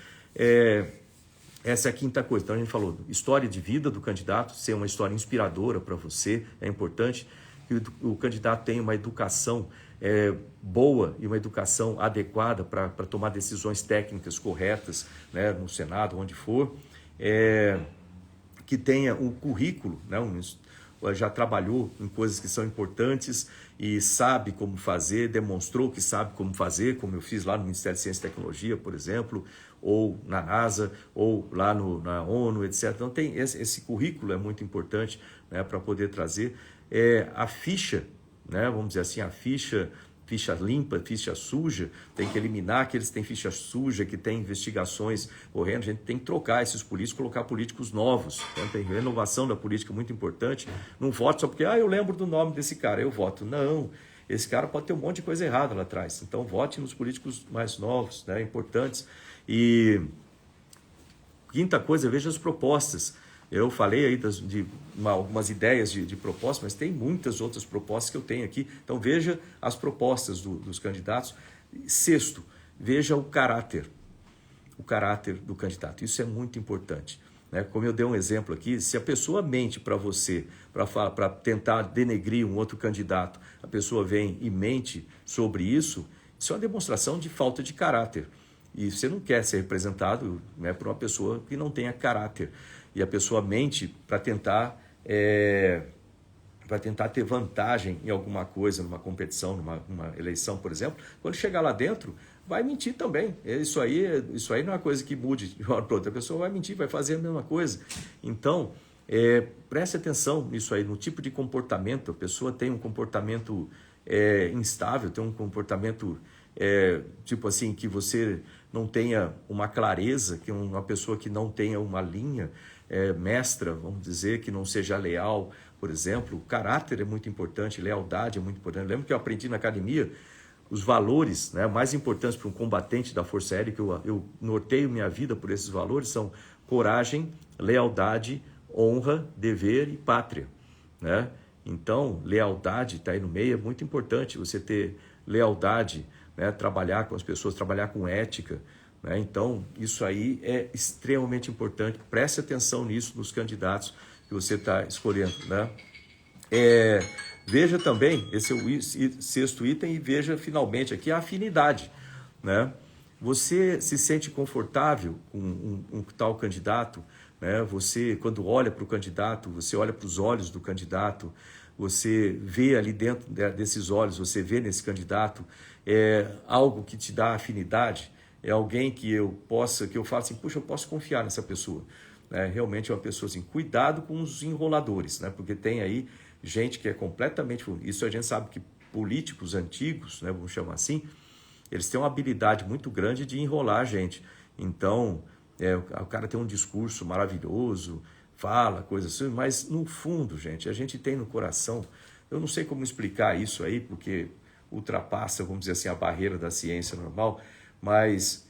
Essa é a quinta coisa. Então a gente falou, história de vida do candidato, ser uma história inspiradora para você, é importante que o candidato tenha uma educação boa e uma educação adequada para tomar decisões técnicas corretas, né, no Senado, onde for, que tenha um currículo, né, já trabalhou em coisas que são importantes e sabe como fazer, demonstrou que sabe como fazer, como eu fiz lá no Ministério de Ciência e Tecnologia, por exemplo, ou na NASA, ou lá na ONU, etc. Então, esse currículo é muito importante, né, para poder trazer a ficha, né, vamos dizer assim, a ficha limpa, ficha suja, tem que eliminar aqueles que têm ficha suja, que têm investigações correndo. A gente tem que trocar esses políticos, colocar políticos novos. Então, tem renovação da política muito importante. Não voto só porque, eu lembro do nome desse cara, eu voto. Não, esse cara pode ter um monte de coisa errada lá atrás. Então, vote nos políticos mais novos, né, importantes. E quinta coisa, veja as propostas. Eu falei aí de algumas ideias de propostas, mas tem muitas outras propostas que eu tenho aqui. Então, veja as propostas dos candidatos. Sexto, veja o caráter do candidato. Isso é muito importante, né? Como eu dei um exemplo aqui, se a pessoa mente para você, para tentar denegrir um outro candidato, a pessoa vem e mente sobre isso, isso é uma demonstração de falta de caráter. E você não quer ser representado, né, por uma pessoa que não tenha caráter. E a pessoa mente para tentar ter vantagem em alguma coisa, numa competição, numa eleição, por exemplo. Quando chegar lá dentro, vai mentir também. Isso aí não é uma coisa que mude de uma hora para outra. A pessoa vai mentir, vai fazer a mesma coisa. Então, preste atenção nisso aí, no tipo de comportamento. A pessoa tem um comportamento instável, tem um comportamento tipo assim, que você não tenha uma clareza, que uma pessoa que não tenha uma linha mestra, vamos dizer, que não seja leal, por exemplo. O caráter é muito importante, lealdade é muito importante. Lembro que eu aprendi na academia os valores, né, mais importantes para um combatente da Força Aérea, que eu norteio minha vida por esses valores, são coragem, lealdade, honra, dever e pátria, né? Então, lealdade está aí no meio, é muito importante você ter lealdade, né, trabalhar com as pessoas, trabalhar com ética, né? Então, isso aí é extremamente importante. Preste atenção nisso nos candidatos que você está escolhendo, né? Veja também, esse é o sexto item, e veja finalmente aqui a afinidade, né? Você se sente confortável com um tal candidato, né? Você, quando olha para o candidato, você olha para os olhos do candidato, você vê ali dentro desses olhos, você vê nesse candidato algo que te dá afinidade, é alguém que eu falo assim, puxa, eu posso confiar nessa pessoa, né? Realmente é uma pessoa assim, cuidado com os enroladores, né? Porque tem aí gente que é completamente... Isso a gente sabe que políticos antigos, né, vamos chamar assim, eles têm uma habilidade muito grande de enrolar a gente. Então, o cara tem um discurso maravilhoso, fala coisas assim, mas no fundo, gente, a gente tem no coração... Eu não sei como explicar isso aí, porque ultrapassa, vamos dizer assim, a barreira da ciência normal, mas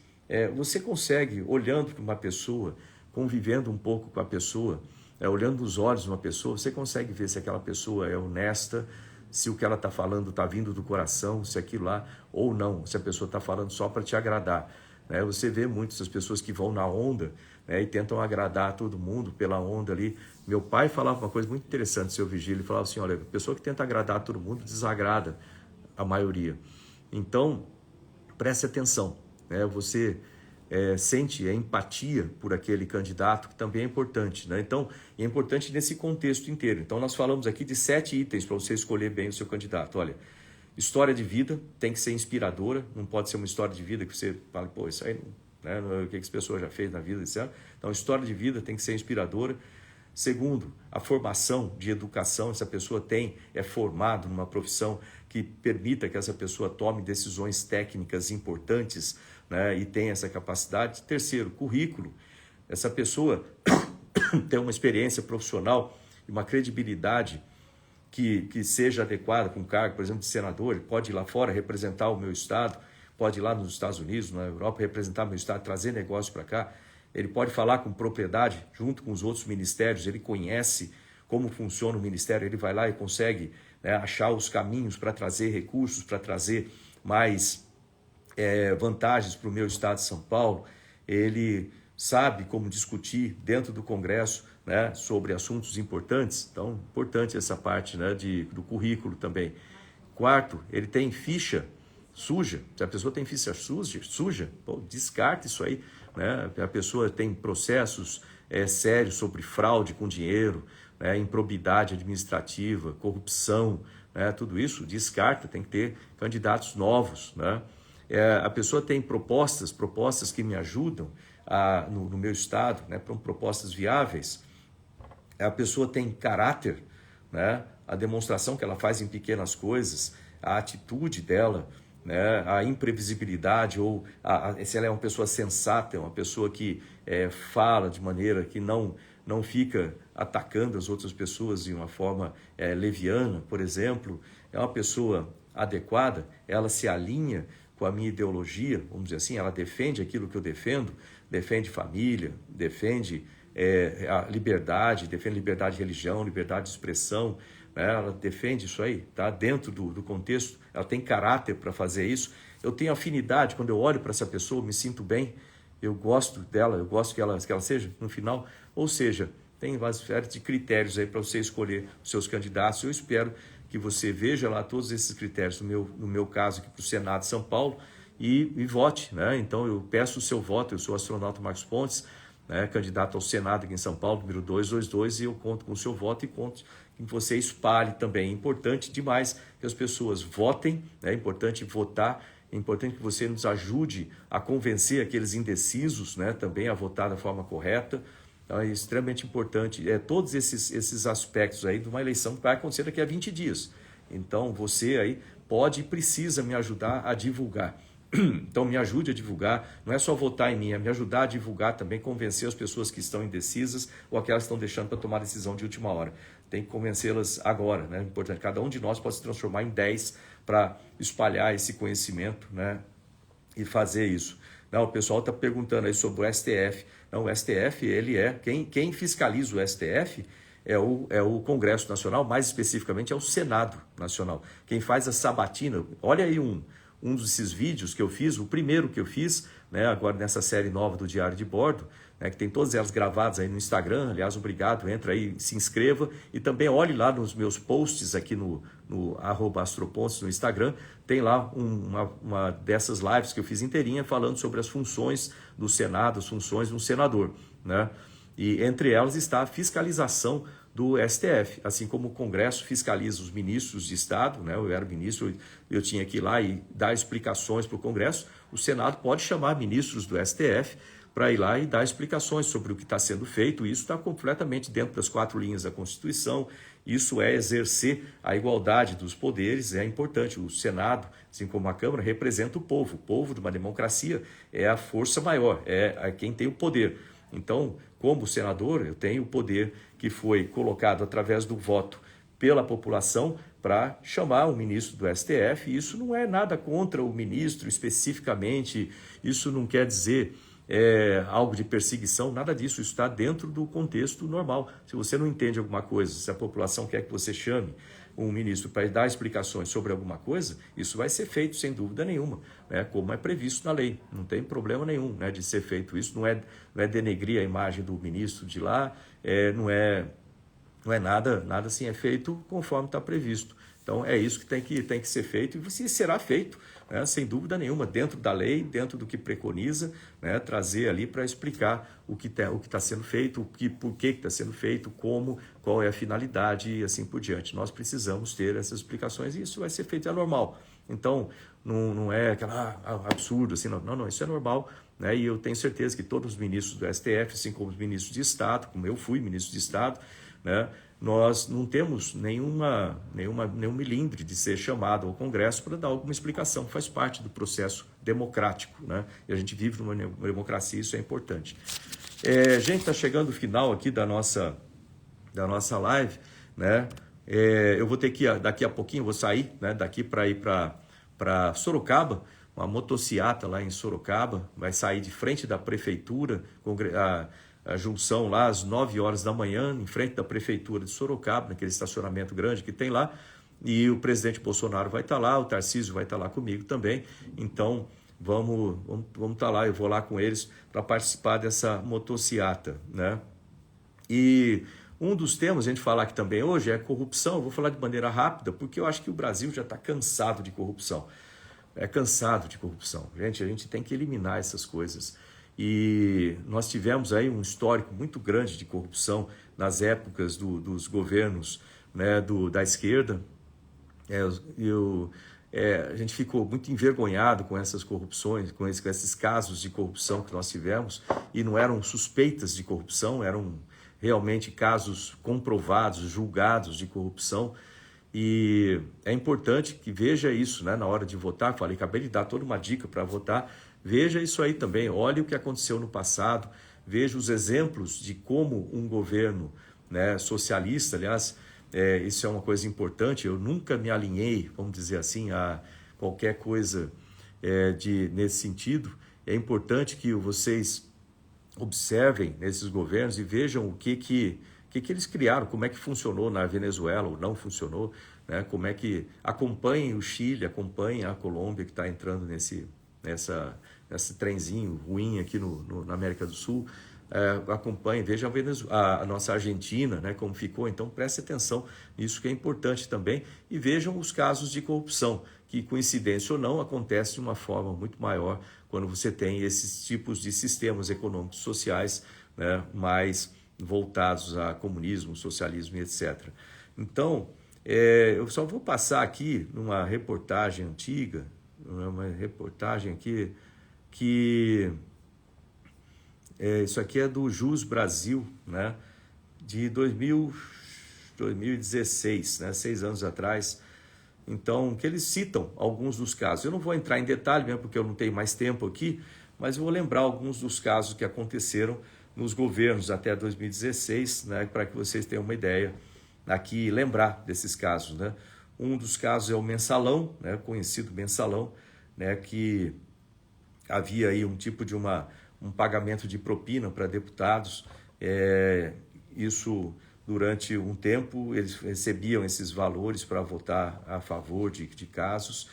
você consegue, olhando para uma pessoa, convivendo um pouco com a pessoa, olhando nos olhos de uma pessoa, você consegue ver se aquela pessoa é honesta, se o que ela está falando está vindo do coração, se aquilo lá, ou não, se a pessoa está falando só para te agradar, né? Você vê muitas pessoas que vão na onda, né, e tentam agradar todo mundo pela onda ali. Meu pai falava uma coisa muito interessante, seu Vigílio, ele falava assim, olha, a pessoa que tenta agradar todo mundo desagrada a maioria. Então, preste atenção, né? Você sente a empatia por aquele candidato, que também é importante, né? Então, é importante nesse contexto inteiro. Então, nós falamos aqui de 7 itens para você escolher bem o seu candidato. Olha, história de vida tem que ser inspiradora, não pode ser uma história de vida que você fala, pô, isso aí, né, o que essa pessoa já fez na vida, etc. Então, história de vida tem que ser inspiradora. Segundo, a formação de educação, essa pessoa é formado numa profissão que permita que essa pessoa tome decisões técnicas importantes, né, e tem essa capacidade. Terceiro, currículo. Essa pessoa tem uma experiência profissional e uma credibilidade que seja adequada com um cargo, por exemplo, de senador. Ele pode ir lá fora representar o meu estado, pode ir lá nos Estados Unidos, na Europa, representar o meu estado, trazer negócio para cá. Ele pode falar com propriedade junto com os outros ministérios, ele conhece como funciona o ministério, ele vai lá e consegue, né, achar os caminhos para trazer recursos, para trazer mais vantagens para o meu estado de São Paulo. Ele sabe como discutir dentro do Congresso, né, sobre assuntos importantes. Então, importante essa parte, né, do currículo também. Quarto, ele tem ficha suja. Se a pessoa tem ficha suja, pô, descarta isso aí, né? A pessoa tem processos sérios sobre fraude com dinheiro, né, improbidade administrativa, corrupção, né, tudo isso descarta, tem que ter candidatos novos, né? A pessoa tem propostas que me ajudam no meu estado, né, propostas viáveis. A pessoa tem caráter, né, a demonstração que ela faz em pequenas coisas, a atitude dela, né, a imprevisibilidade, ou se ela é uma pessoa sensata, é uma pessoa que fala de maneira que não fica atacando as outras pessoas de uma forma leviana, por exemplo, é uma pessoa adequada, ela se alinha com a minha ideologia, vamos dizer assim, ela defende aquilo que eu defendo, defende família, defende a liberdade, defende liberdade de religião, liberdade de expressão, né? Ela defende isso aí, tá? Dentro do contexto, ela tem caráter para fazer isso. Eu tenho afinidade, quando eu olho para essa pessoa, eu me sinto bem, eu gosto dela, eu gosto que ela seja, no final, ou seja, tem várias de critérios aí para você escolher os seus candidatos. Eu espero que você veja lá todos esses critérios, no meu caso aqui para o Senado de São Paulo, e vote, né? Então eu peço o seu voto, eu sou o astronauta Marcos Pontes, né, candidato ao Senado aqui em São Paulo, número 222, e eu conto com o seu voto e conto que você espalhe também. É importante demais que as pessoas votem, né? É importante votar, é importante que você nos ajude a convencer aqueles indecisos, né, também a votar da forma correta. Então, é extremamente importante todos esses aspectos aí de uma eleição que vai acontecer daqui a 20 dias. Então, você aí pode e precisa me ajudar a divulgar. Então, me ajude a divulgar, não é só votar em mim, é me ajudar a divulgar também, convencer as pessoas que estão indecisas ou aquelas que estão deixando para tomar decisão de última hora. Tem que convencê-las agora, né? É importante, cada um de nós pode se transformar em 10 para espalhar esse conhecimento, né? E fazer isso. Não, o pessoal está perguntando aí sobre o STF. Não, o STF, ele quem fiscaliza o STF é o Congresso Nacional, mais especificamente é o Senado Nacional. Quem faz a sabatina, olha aí um desses vídeos que eu fiz, o primeiro que eu fiz, né, agora nessa série nova do Diário de Bordo, né, que tem todas elas gravadas aí no Instagram. Aliás, obrigado, entra aí, se inscreva e também olhe lá nos meus posts aqui no @astropontes no Instagram, tem lá uma dessas lives que eu fiz inteirinha falando sobre as funções do Senado, as funções de um senador, né? E entre elas está a fiscalização do STF, assim como o Congresso fiscaliza os ministros de Estado, né? Eu era ministro, eu tinha que ir lá e dar explicações para o Congresso. O Senado pode chamar ministros do STF para ir lá e dar explicações sobre o que está sendo feito. Isso está completamente dentro das 4 linhas da Constituição. Isso é exercer a igualdade dos poderes, é importante. O Senado, assim como a Câmara, representa o povo de uma democracia é a força maior, é quem tem o poder. Então, como senador, eu tenho o poder que foi colocado através do voto pela população para chamar o ministro do STF. Isso não é nada contra o ministro especificamente, isso não quer dizer algo de perseguição, nada disso, isso está dentro do contexto normal. Se você não entende alguma coisa, se a população quer que você chame um ministro para dar explicações sobre alguma coisa, isso vai ser feito sem dúvida nenhuma, né, como é previsto na lei. Não tem problema nenhum, né, de ser feito isso, não é denegrir a imagem do ministro de lá, não é nada assim, é feito conforme está previsto. Então é isso que tem que ser feito e será feito, né, sem dúvida nenhuma, dentro da lei, dentro do que preconiza, né, trazer ali para explicar o que está sendo feito, por que está sendo feito, qual é a finalidade e assim por diante. Nós precisamos ter essas explicações e isso vai ser feito, é normal. Então não é aquela absurdo assim, não, isso é normal, né, e eu tenho certeza que todos os ministros do STF, assim como os ministros de Estado, como eu fui ministro de Estado, né, nós não temos nenhum milindre de ser chamado ao Congresso para dar alguma explicação, faz parte do processo democrático, né? E a gente vive numa democracia, isso é importante. Gente, está chegando o final aqui da nossa live, né? Eu vou ter que, daqui a pouquinho, vou sair, né, daqui para ir para Sorocaba, uma motociata lá em Sorocaba, vai sair de frente da prefeitura, a junção lá às 9 horas da manhã, em frente da prefeitura de Sorocaba, naquele estacionamento grande que tem lá, e o presidente Bolsonaro vai estar lá, o Tarcísio vai estar lá comigo também, então vamos estar lá, eu vou lá com eles para participar dessa motociata, né? E um dos temas, a gente falar aqui também hoje, é corrupção. Eu vou falar de maneira rápida, porque eu acho que o Brasil já está cansado de corrupção. É cansado de corrupção. A gente tem que eliminar essas coisas. E nós tivemos aí um histórico muito grande de corrupção nas épocas dos governos, né, da esquerda. A gente ficou muito envergonhado com essas corrupções, com esses casos de corrupção que nós tivemos, e não eram suspeitas de corrupção, eram realmente casos comprovados, julgados de corrupção. E é importante que veja isso, né, na hora de votar. Acabei de dar toda uma dica para votar. Veja isso aí também, olhe o que aconteceu no passado, veja os exemplos de como um governo, né, socialista, aliás, isso é uma coisa importante, eu nunca me alinhei, vamos dizer assim, a qualquer coisa nesse sentido. É importante que vocês observem nesses governos e vejam o que eles criaram, como é que funcionou na Venezuela ou não funcionou, né? Como é que acompanhem o Chile, acompanhem a Colômbia que está entrando nesse trenzinho ruim aqui na América do Sul, acompanhe, veja a nossa Argentina, né, como ficou. Então preste atenção nisso, que é importante também, e vejam os casos de corrupção, que coincidência ou não acontece de uma forma muito maior quando você tem esses tipos de sistemas econômicos sociais, né, mais voltados a comunismo, socialismo e etc. Então, eu só vou passar aqui numa reportagem antiga, uma reportagem aqui que isso aqui é do Jus Brasil, né, de 2016, né, 6 anos atrás. Então, que eles citam alguns dos casos. Eu não vou entrar em detalhe mesmo porque eu não tenho mais tempo aqui, mas eu vou lembrar alguns dos casos que aconteceram nos governos até 2016, né, para que vocês tenham uma ideia aqui, lembrar desses casos, né. Um dos casos é o mensalão, né, conhecido mensalão, né, que havia aí um tipo de um pagamento de propina para deputados. Isso durante um tempo eles recebiam esses valores para votar a favor de casos.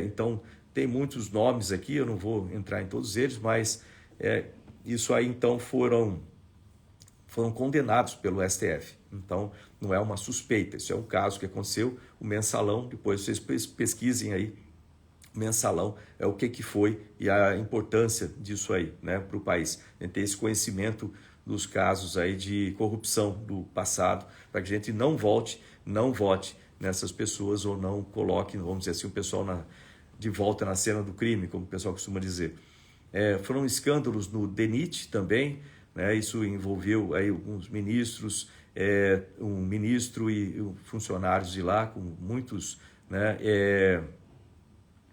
Então tem muitos nomes aqui, eu não vou entrar em todos eles, mas isso aí então foram condenados pelo STF. Então não é uma suspeita, isso é um caso que aconteceu, o mensalão. Depois vocês pesquisem aí mensalão, o que foi e a importância disso aí, né, para o país. A gente ter esse conhecimento dos casos aí de corrupção do passado, para que a gente não vote nessas pessoas, ou não coloque, vamos dizer assim, o pessoal de volta na cena do crime, como o pessoal costuma dizer. Foram escândalos no DENIT também, né, isso envolveu aí alguns ministros, um ministro e funcionários de lá, com muitos, né,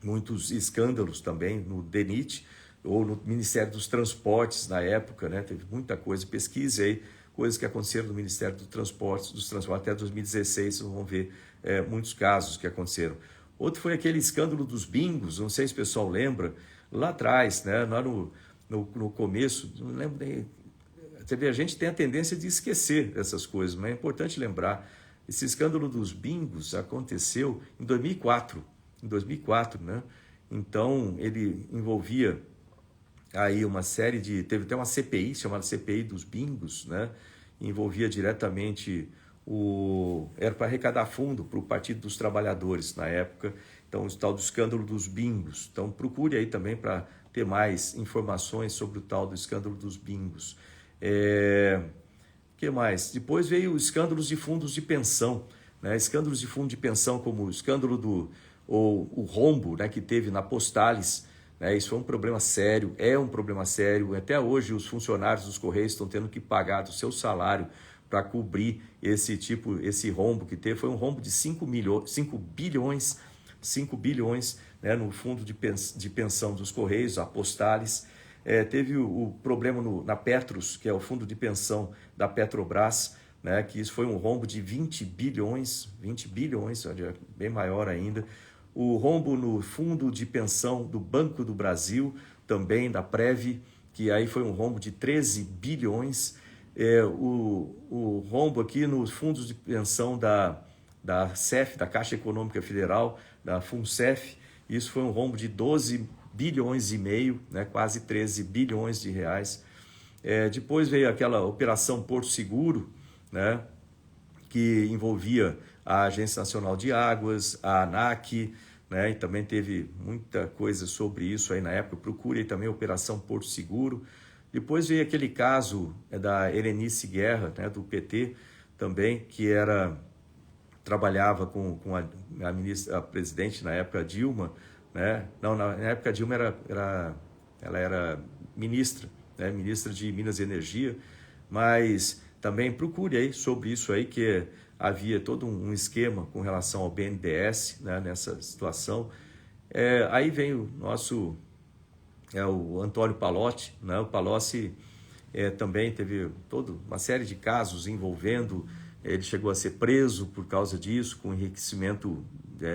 muitos escândalos também no DENIT, ou no Ministério dos Transportes na época, né? Teve muita coisa. Pesquise aí coisas que aconteceram no Ministério dos Transportes até 2016, vocês vão ver muitos casos que aconteceram. Outro foi aquele escândalo dos bingos, não sei se o pessoal lembra, lá atrás, né? Lá no começo, não lembro nem. A gente tem a tendência de esquecer essas coisas, mas é importante lembrar. Esse escândalo dos bingos aconteceu em 2004, né? Então ele envolvia aí uma série teve até uma CPI chamada CPI dos bingos, né? Envolvia diretamente era para arrecadar fundo para o Partido dos Trabalhadores na época. Então o tal do escândalo dos bingos. Então procure aí também para ter mais informações sobre o tal do escândalo dos bingos. Que mais? Depois veio os escândalos de fundos de pensão, né? Escândalos de fundo de pensão, como o escândalo o rombo, né, que teve na Postales, né? Isso foi um problema sério, é um problema sério. Até hoje os funcionários dos Correios estão tendo que pagar do seu salário para cobrir esse rombo que teve. Foi um rombo de 5 bilhões, né, no fundo de pensão dos Correios, a Postales. Teve o problema na Petros, que é o fundo de pensão da Petrobras, né, que isso foi um rombo de 20 bilhões, bem maior ainda. O rombo no fundo de pensão do Banco do Brasil, também da Prev, que aí foi um rombo de 13 bilhões. O rombo aqui nos fundos de pensão da CEF, da Caixa Econômica Federal, da FUNCEF, isso foi um rombo de 12 bilhões e meio, né, quase 13 bilhões de reais. Depois veio aquela Operação Porto Seguro, né, que envolvia a Agência Nacional de Águas, a ANAC, né, e também teve muita coisa sobre isso aí na época. Procure aí também a Operação Porto Seguro. Depois veio aquele caso da Erenice Guerra, né, do PT também, que trabalhava com a ministra, a presidente na época, Dilma, né? Não, na época a Dilma ela era ministra, né, ministra de Minas e Energia, mas também procure aí sobre isso aí, que havia todo um esquema com relação ao BNDES, né, nessa situação. Aí vem o nosso, o Antônio Palocci, né? O Palocci também teve toda uma série de casos envolvendo, ele chegou a ser preso por causa disso, com enriquecimento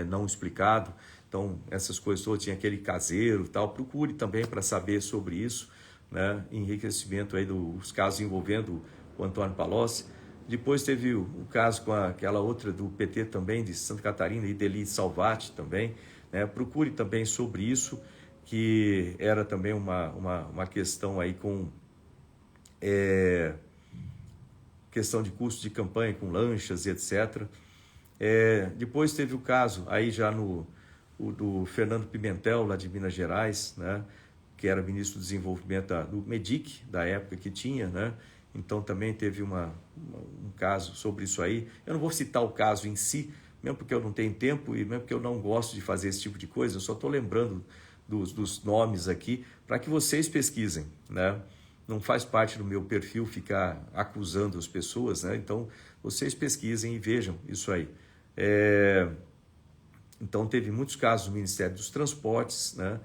não explicado. Então, essas coisas todas, tinha aquele caseiro e tal. Procure também para saber sobre isso, né? Enriquecimento aí dos casos envolvendo o Antônio Palocci. Depois teve o caso com aquela outra do PT também, de Santa Catarina, Ideli Salvati também, né? Procure também sobre isso, que era também uma questão aí com questão de custo de campanha com lanchas e etc. Depois teve o caso aí já do Fernando Pimentel, lá de Minas Gerais, né, que era ministro do Desenvolvimento do MEDIC, da época que tinha, né? Então também teve um caso sobre isso aí. Eu não vou citar o caso em si, mesmo porque eu não tenho tempo e mesmo porque eu não gosto de fazer esse tipo de coisa, eu só estou lembrando dos nomes aqui para que vocês pesquisem, né? Não faz parte do meu perfil ficar acusando as pessoas, né? Então vocês pesquisem e vejam isso aí. Então teve muitos casos do Ministério dos Transportes, né?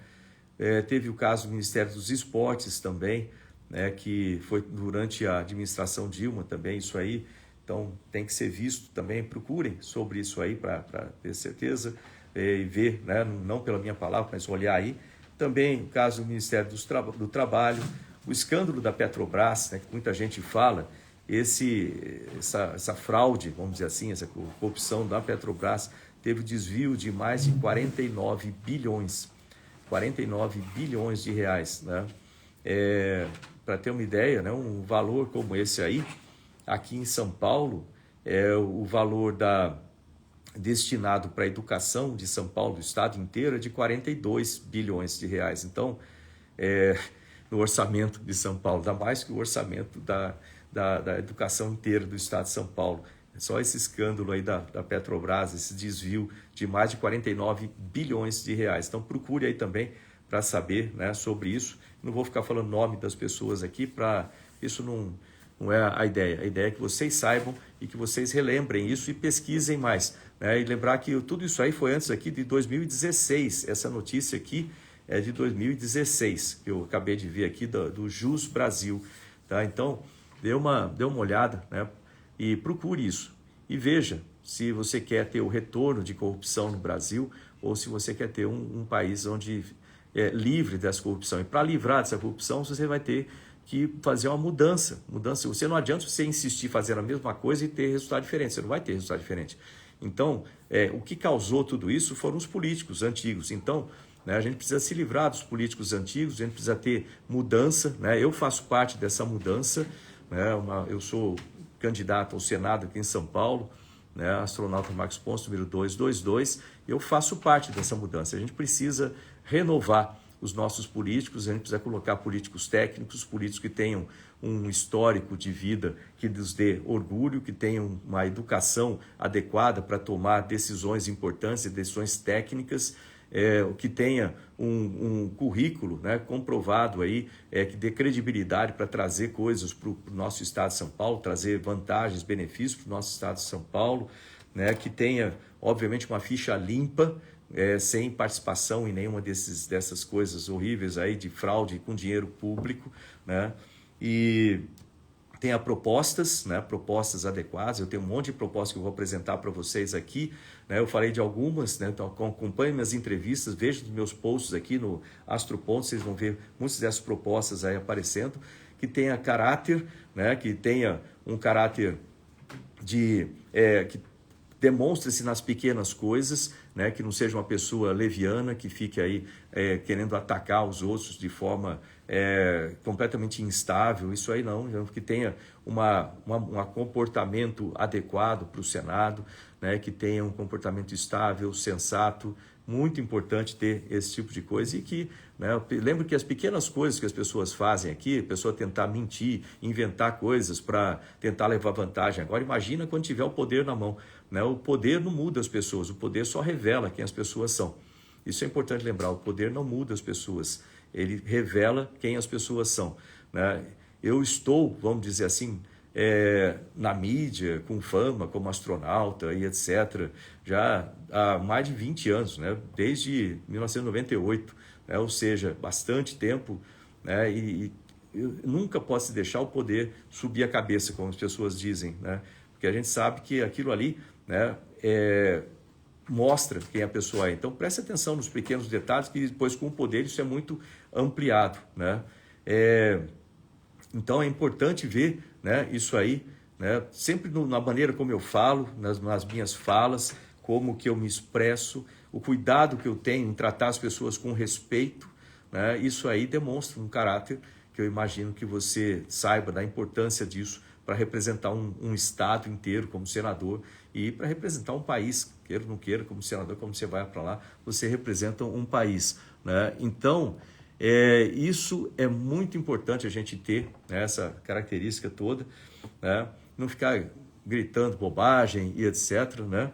Teve o caso do Ministério dos Esportes também, né? Que foi durante a administração Dilma também, isso aí. Então tem que ser visto também, procurem sobre isso aí para ter certeza e ver, né? Não pela minha palavra, mas olhar aí. Também o caso do Ministério do Trabalho, o escândalo da Petrobras, né? Que muita gente fala, essa fraude, vamos dizer assim, essa corrupção da Petrobras, teve desvio de mais de 49 bilhões de reais, né? Para ter uma ideia, né? Um valor como esse aí, aqui em São Paulo, o valor destinado para a educação de São Paulo, do estado inteiro, é de 42 bilhões de reais. Então, no orçamento de São Paulo, dá mais que o orçamento da educação inteira do estado de São Paulo. Só esse escândalo aí da Petrobras, esse desvio de mais de 49 bilhões de reais. Então procure aí também para saber, né, sobre isso. Não vou ficar falando o nome das pessoas aqui, isso não é a ideia. A ideia é que vocês saibam e que vocês relembrem isso e pesquisem mais, né? E lembrar que tudo isso aí foi antes aqui de 2016. Essa notícia aqui é de 2016, que eu acabei de ver aqui do Jus Brasil, tá? Então dê uma olhada, né? E procure isso e veja se você quer ter o retorno de corrupção no Brasil ou se você quer ter um país onde livre dessa corrupção. E para livrar dessa corrupção, você vai ter que fazer uma mudança. Você não adianta você insistir fazendo a mesma coisa e ter resultado diferente. Você não vai ter resultado diferente. Então, o que causou tudo isso foram os políticos antigos. Então, né, a gente precisa se livrar dos políticos antigos, a gente precisa ter mudança, né? Eu faço parte dessa mudança, né? Eu sou candidato ao Senado aqui em São Paulo, né? Astronauta Marcos Ponce, número 222, eu faço parte dessa mudança. A gente precisa renovar os nossos políticos, a gente precisa colocar políticos técnicos, políticos que tenham um histórico de vida que nos dê orgulho, que tenham uma educação adequada para tomar decisões importantes e decisões técnicas, que tenha um currículo, né, comprovado aí, que dê credibilidade para trazer coisas para o nosso estado de São Paulo, trazer vantagens, benefícios para o nosso estado de São Paulo, né, que tenha, obviamente, uma ficha limpa, sem participação em nenhuma dessas coisas horríveis aí de fraude com dinheiro público, né, e tenha propostas, né, propostas adequadas. Eu tenho um monte de propostas que eu vou apresentar para vocês aqui, né? Eu falei de algumas, né? Então acompanhe minhas entrevistas, vejam os meus posts aqui no Astro Ponto, vocês vão ver muitas dessas propostas aí aparecendo, que tenha caráter, né? Que tenha um caráter que demonstre-se nas pequenas coisas, né? Que não seja uma pessoa leviana, que fique aí querendo atacar os outros de forma completamente instável. Isso aí não, que tenha um comportamento adequado para o Senado, né? Que tenha um comportamento estável, sensato. Muito importante ter esse tipo de coisa e que, né, eu lembro que as pequenas coisas que as pessoas fazem aqui, a pessoa tentar mentir, inventar coisas para tentar levar vantagem. Agora imagina quando tiver o poder na mão, né? O poder não muda as pessoas, o poder só revela quem as pessoas são. Isso é importante lembrar, o poder não muda as pessoas, ele revela quem as pessoas são, né? Eu estou, vamos dizer assim, na mídia, com fama, como astronauta e etc., já há mais de 20 anos, né? Desde 1998, né? Ou seja, bastante tempo, né? E nunca posso deixar o poder subir a cabeça, como as pessoas dizem, né? Porque a gente sabe que aquilo ali, né, mostra quem a pessoa é. Então preste atenção nos pequenos detalhes, que depois com o poder isso é muito ampliado, né? Então é importante ver, né, isso aí, né, sempre na maneira como eu falo, nas minhas falas, como que eu me expresso, o cuidado que eu tenho em tratar as pessoas com respeito, né? Isso aí demonstra um caráter que eu imagino que você saiba da importância disso para representar um estado inteiro como senador e para representar um país, queira ou não queira, como senador, como você vai para lá, você representa um país, né? Então, isso é muito importante a gente ter, né, essa característica toda, né? Não ficar gritando bobagem e etc, né?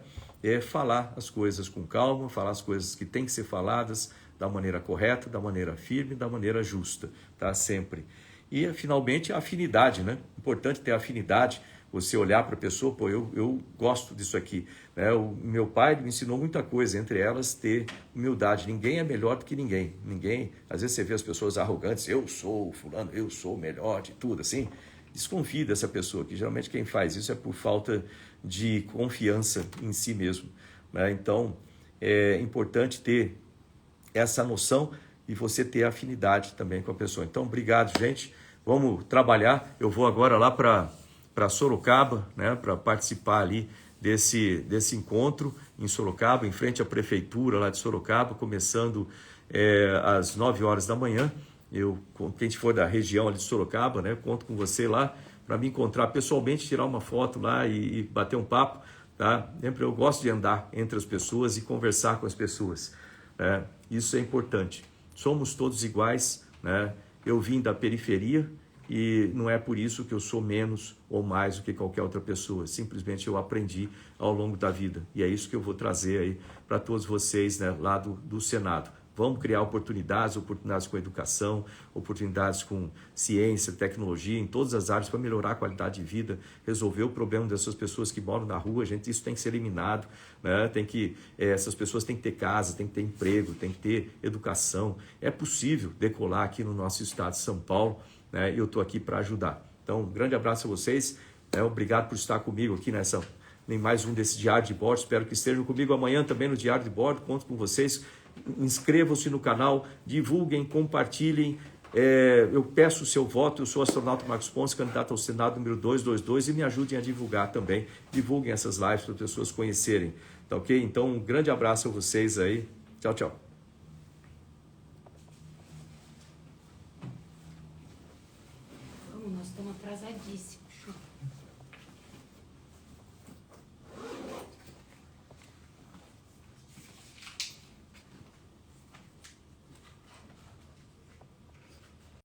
Falar as coisas com calma, falar as coisas que têm que ser faladas da maneira correta, da maneira firme, da maneira justa, tá? Sempre. E, finalmente, a afinidade, né? Importante ter afinidade, você olhar para a pessoa, pô, eu gosto disso aqui, né? O meu pai me ensinou muita coisa, entre elas ter humildade. Ninguém é melhor do que ninguém. Ninguém, às vezes você vê as pessoas arrogantes, eu sou fulano, eu sou o melhor de tudo, assim. Desconfie dessa pessoa, que geralmente quem faz isso é por falta de confiança em si mesmo, né? Então, é importante ter essa noção e você ter afinidade também com a pessoa. Então, obrigado, gente. Vamos trabalhar. Eu vou agora lá para Sorocaba, né, para participar ali desse encontro em Sorocaba, em frente à prefeitura lá de Sorocaba, começando às 9 horas da manhã. Quem for da região ali de Sorocaba, né, conto com você lá para me encontrar pessoalmente, tirar uma foto lá e bater um papo, tá? Sempre eu gosto de andar entre as pessoas e conversar com as pessoas, né? Isso é importante. Somos todos iguais, né? Eu vim da periferia e não é por isso que eu sou menos ou mais do que qualquer outra pessoa. Simplesmente eu aprendi ao longo da vida. E é isso que eu vou trazer aí para todos vocês, né, lá do Senado. Vamos criar oportunidades com educação, oportunidades com ciência, tecnologia, em todas as áreas para melhorar a qualidade de vida, resolver o problema dessas pessoas que moram na rua. Gente, isso tem que ser eliminado, né? Essas pessoas têm que ter casa, têm que ter emprego, têm que ter educação. É possível decolar aqui no nosso estado de São Paulo, né? Eu estou aqui para ajudar. Então, um grande abraço a vocês, né? Obrigado por estar comigo aqui em mais um desse Diário de Bordo. Espero que estejam comigo amanhã também no Diário de Bordo. Conto com vocês. Inscrevam-se no canal, divulguem, compartilhem. Eu peço o seu voto. Eu sou o astronauta Marcos Ponce, candidato ao Senado número 222, e me ajudem a divulgar também. Divulguem essas lives para as pessoas conhecerem, tá ok? Então, um grande abraço a vocês aí. Tchau, tchau. Vamos, nós estamos atrasadíssimos.